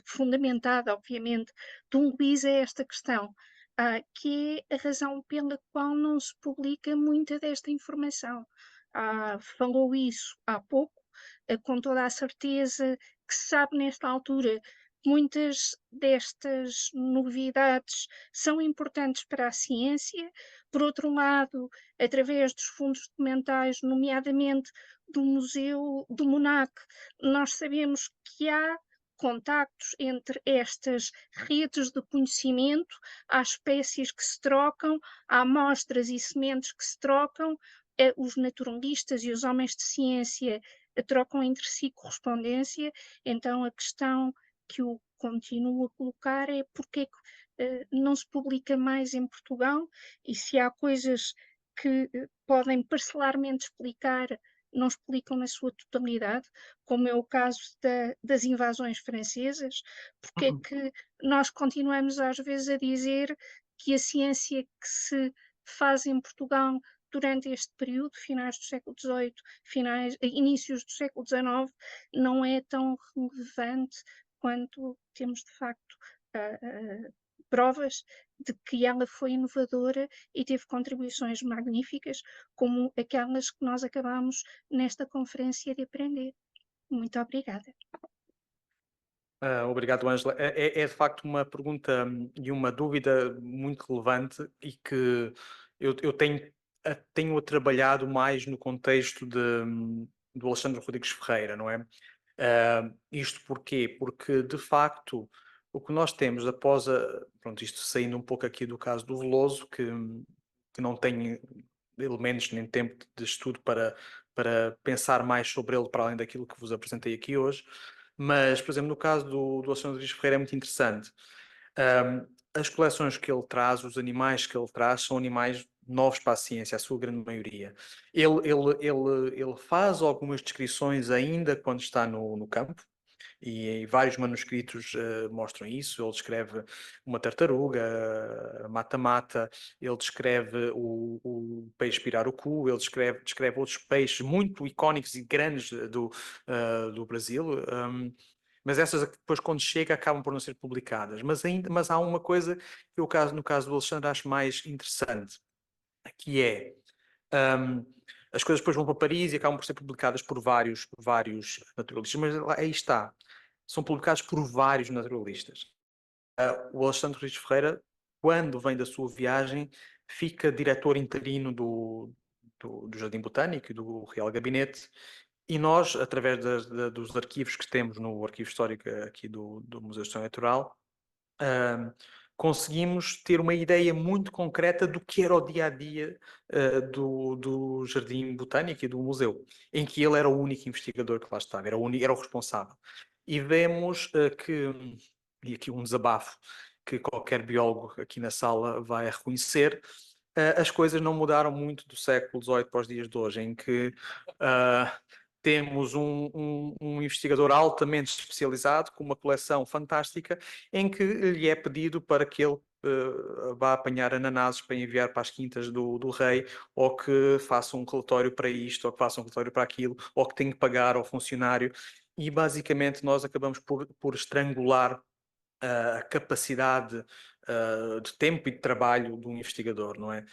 fundamentada, obviamente, do Luís a esta questão, que é a razão pela qual não se publica muita desta informação. Falou isso há pouco, com toda a certeza que se sabe nesta altura. Muitas destas novidades são importantes para a ciência. Por outro lado, através dos fundos documentais, nomeadamente do Museu do MONAC, nós sabemos que há contactos entre estas redes de conhecimento, há espécies que se trocam, há amostras e sementes que se trocam, os naturalistas e os homens de ciência trocam entre si correspondência, então a questão que eu continuo a colocar é porque é que não se publica mais em Portugal e se há coisas que podem parcelarmente explicar, não explicam na sua totalidade, como é o caso das invasões francesas, porque é que nós continuamos às vezes a dizer que a ciência que se faz em Portugal durante este período, finais do século XVIII, inícios do século XIX, não é tão relevante quanto temos de facto provas de que ela foi inovadora e teve contribuições magníficas, como aquelas que nós acabamos nesta conferência de aprender. Muito obrigada. Obrigado, Ângela. É de facto uma pergunta e uma dúvida muito relevante e que eu tenho trabalhado mais no contexto do Alexandre Rodrigues Ferreira, não é? Isto porquê? Porque, de facto, o que nós temos após pronto, isto saindo um pouco aqui do caso do Veloso, que não tem elementos nem tempo de estudo para pensar mais sobre ele para além daquilo que vos apresentei aqui hoje, mas, por exemplo, no caso do Alexandre Rodrigues Ferreira é muito interessante. As coleções que ele traz, os animais que ele traz, são animais novos para a ciência, a sua grande maioria. Ele faz algumas descrições ainda quando está no campo, e vários manuscritos mostram isso. Ele descreve uma tartaruga, mata-mata, ele descreve o peixe pirarucu, ele descreve outros peixes muito icónicos e grandes do Brasil. Mas essas depois, quando chega, acabam por não ser publicadas. Mas há uma coisa que eu, no caso do Alexandre, acho mais interessante, que é as coisas depois vão para Paris e acabam por ser publicadas por vários naturalistas, mas aí está, são publicados por vários naturalistas. O Alexandre Rodrigues Ferreira, quando vem da sua viagem, fica diretor interino do Jardim Botânico e do Real Gabinete, e nós, através dos arquivos que temos no Arquivo Histórico aqui do Museu de História Natural, conseguimos ter uma ideia muito concreta do que era o dia-a-dia do Jardim Botânico e do museu, em que ele era o único investigador que lá estava, era o responsável. E vemos e aqui um desabafo que qualquer biólogo aqui na sala vai reconhecer, as coisas não mudaram muito do século XVIII para os dias de hoje, em que temos um investigador altamente especializado, com uma coleção fantástica, em que lhe é pedido para que ele vá apanhar ananases para enviar para as quintas do rei, ou que faça um relatório para isto, ou que faça um relatório para aquilo, ou que tenha que pagar ao funcionário. E basicamente nós acabamos por estrangular a capacidade de tempo e de trabalho do investigador, não é?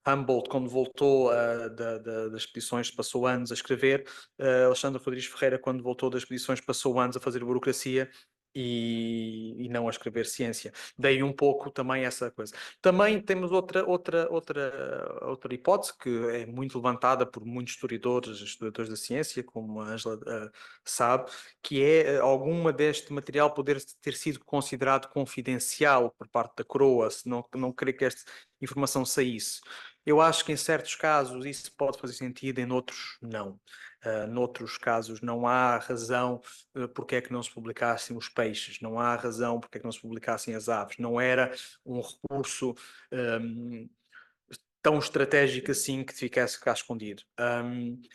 Humboldt, quando voltou das expedições, passou anos a escrever. Alexandre Rodrigues Ferreira, quando voltou das expedições, passou anos a fazer burocracia e não a escrever ciência. Daí um pouco também essa coisa. Também temos outra hipótese que é muito levantada por muitos estudadores da ciência, como a Ângela sabe, que é alguma deste material poder ter sido considerado confidencial por parte da coroa, se não querer que esta informação saísse. Eu acho que em certos casos isso pode fazer sentido, em outros não. Noutros casos não há razão porque é que não se publicassem os peixes, não há razão porque é que não se publicassem as aves, não era um recurso tão estratégico assim que ficasse cá escondido.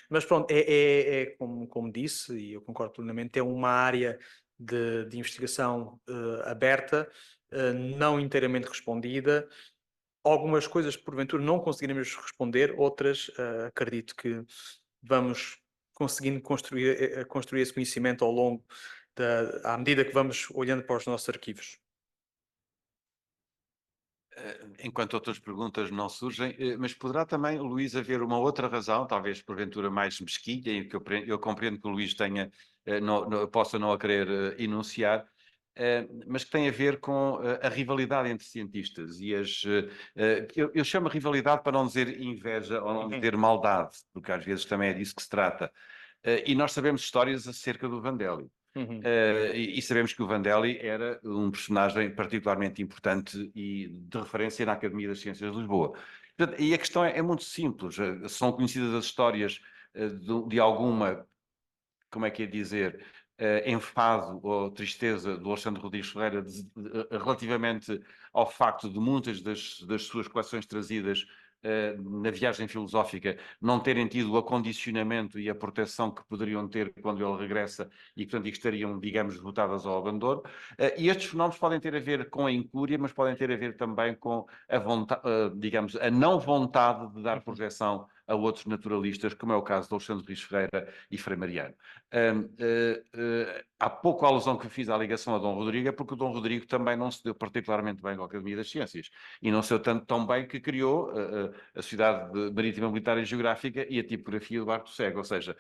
Mas pronto, como disse, e eu concordo plenamente, é uma área de investigação aberta, não inteiramente respondida. Algumas coisas, porventura, não conseguiremos responder, outras acredito que vamos conseguindo construir esse conhecimento ao longo à medida que vamos olhando para os nossos arquivos. Enquanto outras perguntas não surgem, mas poderá também, Luís, haver uma outra razão, talvez porventura mais mesquinha, em que eu compreendo que o Luís possa não a querer enunciar, mas que tem a ver com a rivalidade entre cientistas e eu chamo a rivalidade para não dizer inveja ou não dizer maldade, porque às vezes também é disso que se trata. E nós sabemos histórias acerca do Vandélio. E sabemos que o Vandelli era um personagem particularmente importante e de referência na Academia das Ciências de Lisboa. Portanto, e a questão é muito simples. São conhecidas as histórias de alguma, como é que é dizer, enfado ou tristeza do Alexandre Rodrigues Ferreira relativamente ao facto de muitas das suas coleções trazidas na viagem filosófica não terem tido o acondicionamento e a proteção que poderiam ter quando ele regressa e, portanto, que estariam, digamos, votadas ao abandono. E estes fenómenos podem ter a ver com a incúria, mas podem ter a ver também com a vontade, digamos, a não vontade de dar projeção a outros naturalistas, como é o caso de Alexandre Rodrigues Ferreira e Frei Mariano. Há pouco a alusão que fiz à ligação a Dom Rodrigo é porque o Dom Rodrigo também não se deu particularmente bem com a Academia das Ciências e não se deu tanto tão bem que criou a Sociedade Marítima Militar e Geográfica e a tipografia do Barco do Cego, ou seja,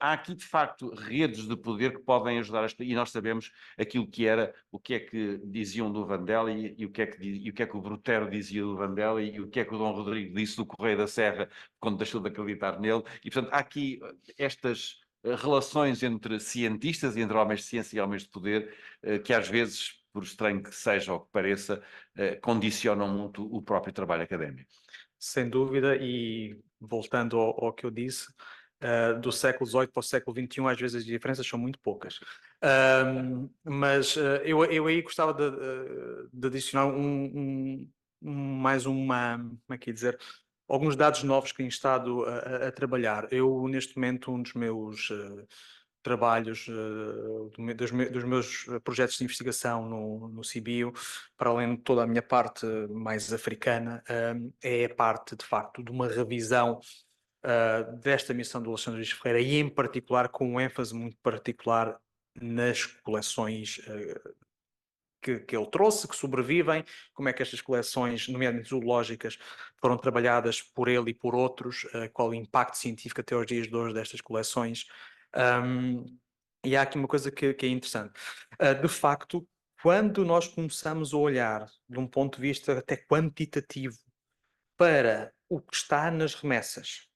há aqui de facto redes de poder que podem ajudar e nós sabemos aquilo que era, o que é que diziam do Vandelli e o que é que o Brutero dizia do Vandelli e o que é que o Dom Rodrigo disse do Correio da Serra quando deixou de acreditar nele e portanto há aqui estas relações entre cientistas e entre homens de ciência e homens de poder que às vezes, por estranho que seja ou que pareça, condicionam muito o próprio trabalho académico. Sem dúvida, e voltando ao que eu disse, do século XVIII para o século XXI, às vezes as diferenças são muito poucas. Mas eu aí gostava de adicionar mais uma, como é que ia dizer, alguns dados novos que tenho estado a trabalhar. Eu, neste momento, um dos meus trabalhos, dos meus projetos de investigação no CIBio, para além de toda a minha parte mais africana, é a parte, de facto, de uma revisão desta missão do Alexandre Rodrigues Ferreira e, em particular, com um ênfase muito particular nas coleções que ele trouxe, que sobrevivem, como é que estas coleções, nomeadamente zoológicas, foram trabalhadas por ele e por outros, qual o impacto científico até aos dias de hoje destas coleções. E há aqui uma coisa que é interessante. De facto, quando nós começamos a olhar de um ponto de vista até quantitativo para o que está nas remessas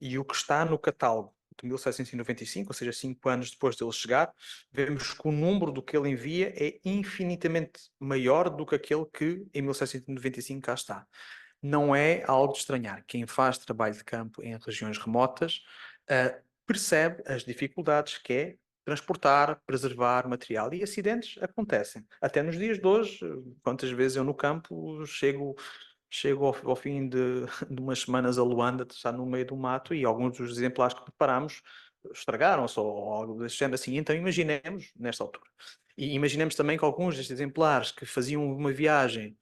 e o que está no catálogo de 1795, ou seja, 5 anos depois dele chegar, vemos que o número do que ele envia é infinitamente maior do que aquele que em 1795 cá está. Não é algo de estranhar. Quem faz trabalho de campo em regiões remotas percebe as dificuldades que é transportar, preservar material, e acidentes acontecem. Até nos dias de hoje, quantas vezes eu no campo chego ao fim de umas semanas a Luanda, está no meio do mato, e alguns dos exemplares que preparamos estragaram-se ou algo desse género assim. Então imaginemos, nesta altura, e imaginemos também que alguns destes exemplares que faziam uma viagem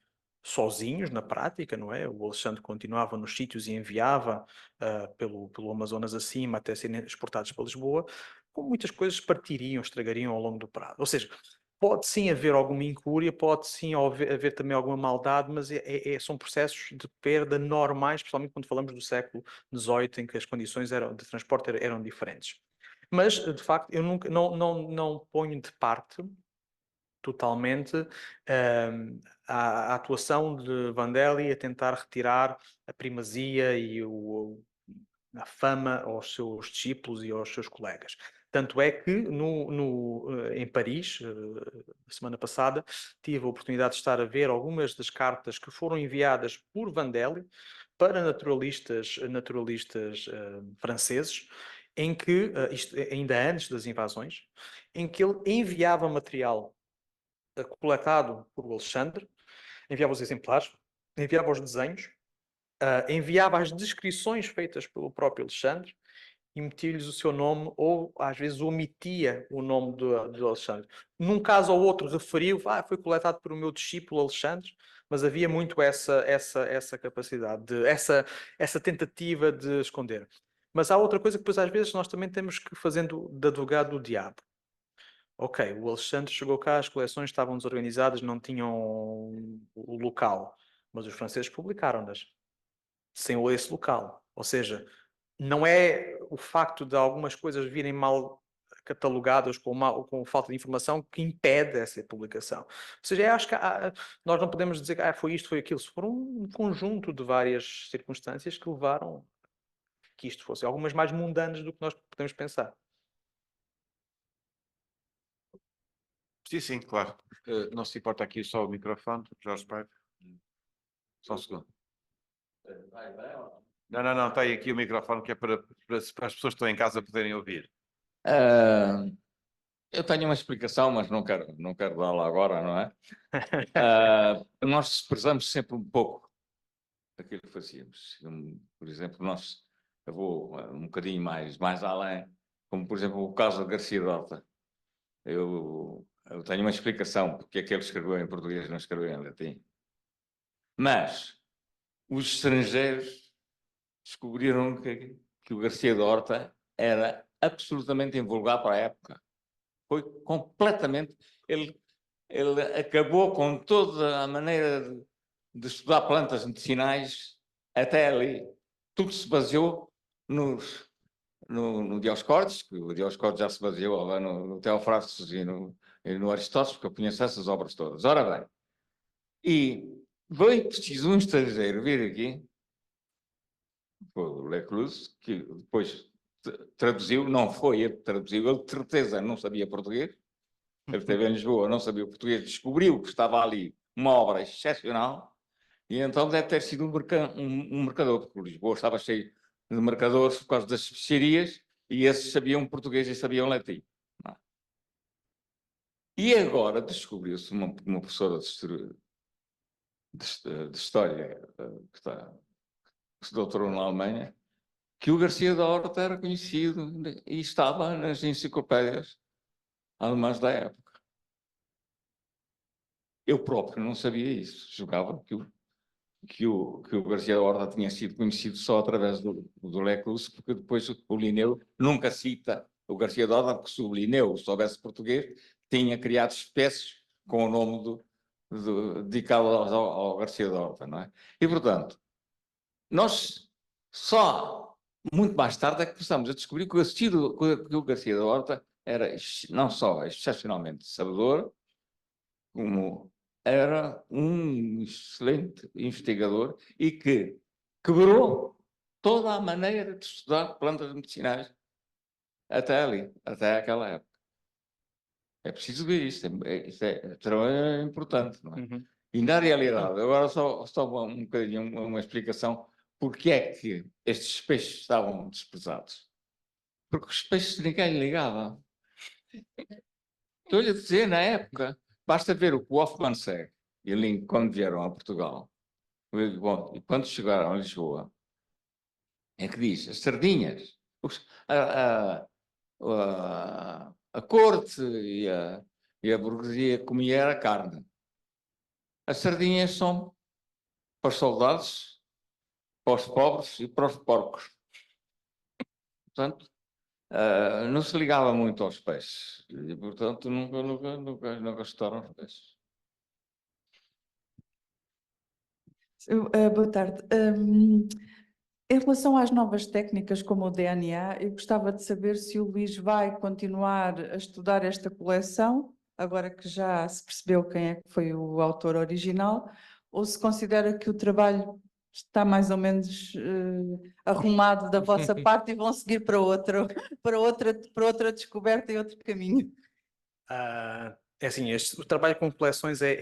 sozinhos, na prática, não é? O Alexandre continuava nos sítios e enviava pelo Amazonas acima até serem exportados para Lisboa, com muitas coisas partiriam, estragariam ao longo do prazo. Ou seja, pode sim haver alguma incúria, pode sim haver também alguma maldade, mas são processos de perda normais, especialmente quando falamos do século XVIII, em que as condições de transporte eram diferentes. Mas, de facto, eu nunca, não ponho de parte totalmente a atuação de Vandelli a tentar retirar a primazia e a fama aos seus discípulos e aos seus colegas. Tanto é que em Paris, a semana passada, tive a oportunidade de estar a ver algumas das cartas que foram enviadas por Vandelli para naturalistas franceses, em que, isto ainda antes das invasões, em que ele enviava material coletado por Alexandre, enviava os exemplares, enviava os desenhos, enviava as descrições feitas pelo próprio Alexandre e metia-lhes o seu nome, ou às vezes omitia o nome do Alexandre. Num caso ou outro referiu, foi coletado por o meu discípulo Alexandre, mas havia muito essa capacidade, essa tentativa de esconder. Mas há outra coisa que depois às vezes nós também temos que fazendo de advogado do diabo. Ok, o Alexandre chegou cá, as coleções estavam desorganizadas, não tinham o local, mas os franceses publicaram-nas sem esse local. Ou seja, não é o facto de algumas coisas virem mal catalogadas com falta de informação que impede essa publicação. Ou seja, eu acho que nós não podemos dizer que foi isto, foi aquilo. Se for um conjunto de várias circunstâncias que levaram que isto fosse. Algumas mais mundanas do que nós podemos pensar. Sim, sim, claro. Não se importa aqui só o microfone, Jorge Paiva. Só um segundo. Não, está aí aqui o microfone que é para as pessoas que estão em casa poderem ouvir. Ah, eu tenho uma explicação, mas não quero dá-la agora, não é? Nós desprezamos sempre um pouco aquilo que fazíamos. Por exemplo, eu vou um bocadinho mais além, como por exemplo o caso de Garcia Dorta. Eu tenho uma explicação porque é que ele escreveu em português e não escreveu em latim. Mas os estrangeiros descobriram que o Garcia Dorta era absolutamente invulgar para a época. Foi completamente... Ele acabou com toda a maneira de estudar plantas medicinais até ali. Tudo se baseou no Dioscórides, que o Dioscórides já se baseou lá no Teofrastos e no Aristóteles, porque eu conheço essas obras todas. Ora bem, e veio preciso um estrangeiro vir aqui, foi o Lecluse, que depois traduziu, não foi ele que traduziu, ele de certeza não sabia português, ele esteve em Lisboa, não sabia português, descobriu que estava ali uma obra excepcional, e então deve ter sido um mercador, porque Lisboa estava cheio de mercadores por causa das especiarias, e esses sabiam português e sabiam latim. E agora descobriu-se uma professora de História que se doutorou na Alemanha, que o Garcia da Horta era conhecido e estava nas enciclopédias alemãs da época. Eu próprio não sabia isso. Julgava que o Garcia da Horta tinha sido conhecido só através do Lecluse, porque depois o Linneu nunca cita o Garcia da Horta, porque se o Linneu soubesse português, tinha criado espécies com o nome dedicado ao Garcia da Horta, não é? E, portanto, nós só muito mais tarde é que começamos a descobrir que o Garcia da Horta era não só excepcionalmente sabedor, como era um excelente investigador e que quebrou toda a maneira de estudar plantas medicinais até ali, até aquela época. É preciso ver isto, isto é extremamente importante, não é? Uhum. E na realidade, agora só um bocadinho uma explicação porque é que estes peixes estavam desprezados. Porque os peixes ninguém lhe ligava. Estou-lhe a dizer, na época, basta ver o que o Hoffmann segue e Link quando vieram a Portugal, bom, e quando chegaram a Lisboa, é que diz, as sardinhas, a corte e a burguesia comia era carne. As sardinhas são para os soldados, para os pobres e para os porcos. Portanto, não se ligava muito aos peixes. E, portanto, nunca gostaram os peixes. Boa tarde. Em relação às novas técnicas como o DNA, eu gostava de saber se o Luís vai continuar a estudar esta coleção, agora que já se percebeu quem é que foi o autor original, ou se considera que o trabalho está mais ou menos arrumado da vossa parte e vão seguir para outra descoberta e outro caminho. É assim, o trabalho com coleções é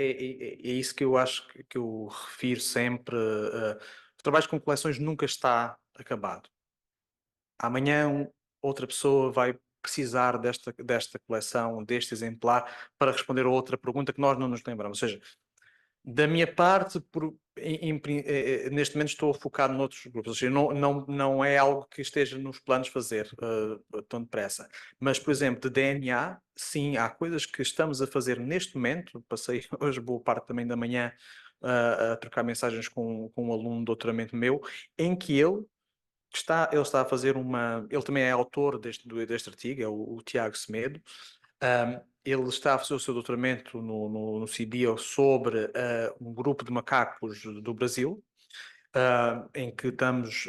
isso que eu acho que eu refiro sempre. O trabalho com coleções nunca está acabado. Amanhã outra pessoa vai precisar desta coleção, deste exemplar, para responder a outra pergunta que nós não nos lembramos. Ou seja, da minha parte, neste momento estou focado noutros grupos, ou seja, não é algo que esteja nos planos fazer tão depressa. Mas, por exemplo, de DNA, sim, há coisas que estamos a fazer neste momento. Passei hoje boa parte também da manhã a trocar mensagens com um aluno de doutoramento meu, em que ele está a fazer ele também é autor deste artigo, é o Tiago Semedo. Ele está a fazer o seu doutoramento no CBIO sobre um grupo de macacos do Brasil, em que estamos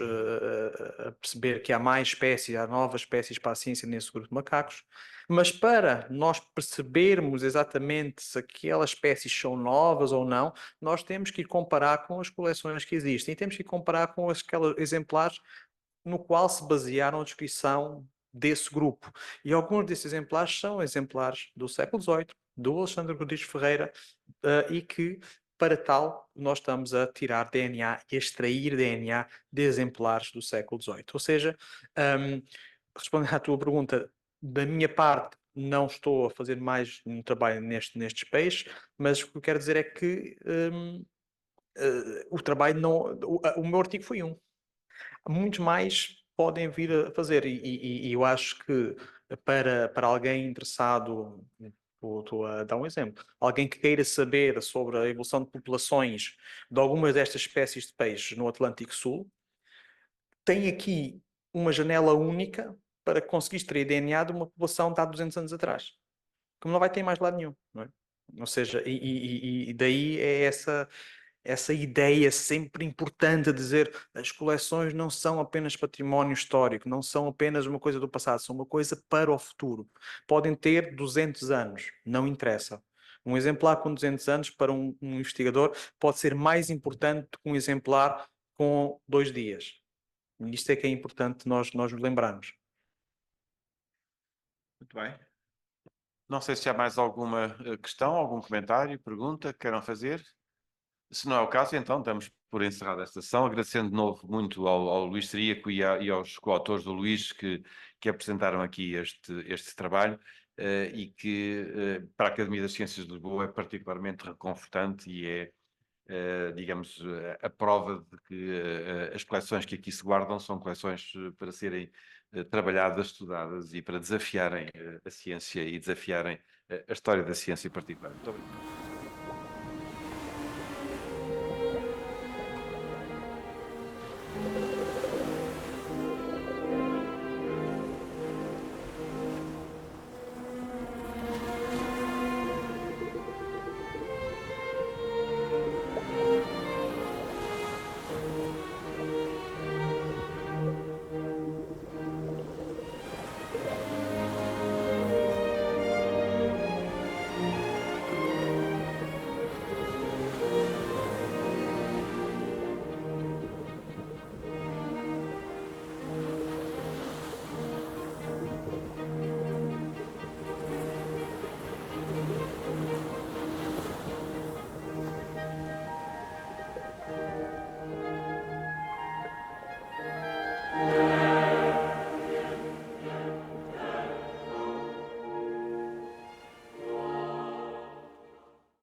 a perceber que há novas espécies para a ciência nesse grupo de macacos, mas para nós percebermos exatamente se aquelas espécies são novas ou não, nós temos que ir comparar com as coleções que existem e temos que ir comparar com aqueles exemplares no qual se basearam a descrição desse grupo. E alguns desses exemplares são exemplares do século XVIII, do Alexandre Rodrigues Ferreira, e que, para tal, nós estamos a tirar DNA e a extrair DNA de exemplares do século XVIII. Ou seja, respondendo à tua pergunta, da minha parte, não estou a fazer mais um trabalho nestes peixes, mas o que eu quero dizer é que o trabalho não. O meu artigo foi um. Muitos mais podem vir a fazer, e eu acho que para alguém interessado, estou a dar um exemplo, alguém que queira saber sobre a evolução de populações de algumas destas espécies de peixes no Atlântico Sul, tem aqui uma janela única para conseguir extrair DNA de uma população de há 200 anos atrás, como não vai ter mais lado nenhum, não é? Ou seja, e daí é essa ideia sempre importante de dizer as coleções não são apenas património histórico, não são apenas uma coisa do passado, são uma coisa para o futuro. Podem ter 200 anos, não interessa. Um exemplar com 200 anos para um investigador pode ser mais importante do que um exemplar com 2 dias. E isto é que é importante nós nos lembrarmos. Muito bem. Não sei se há mais alguma questão, algum comentário, pergunta que queiram fazer. Se não é o caso, então damos por encerrada esta sessão, agradecendo de novo muito ao Luís Ciríaco e aos coautores do Luís que apresentaram aqui este trabalho e que para a Academia das Ciências de Lisboa é particularmente reconfortante e é, digamos, a prova de que as coleções que aqui se guardam são coleções para serem trabalhadas, estudadas e para desafiarem a ciência e desafiarem a história da ciência em particular. Muito obrigado.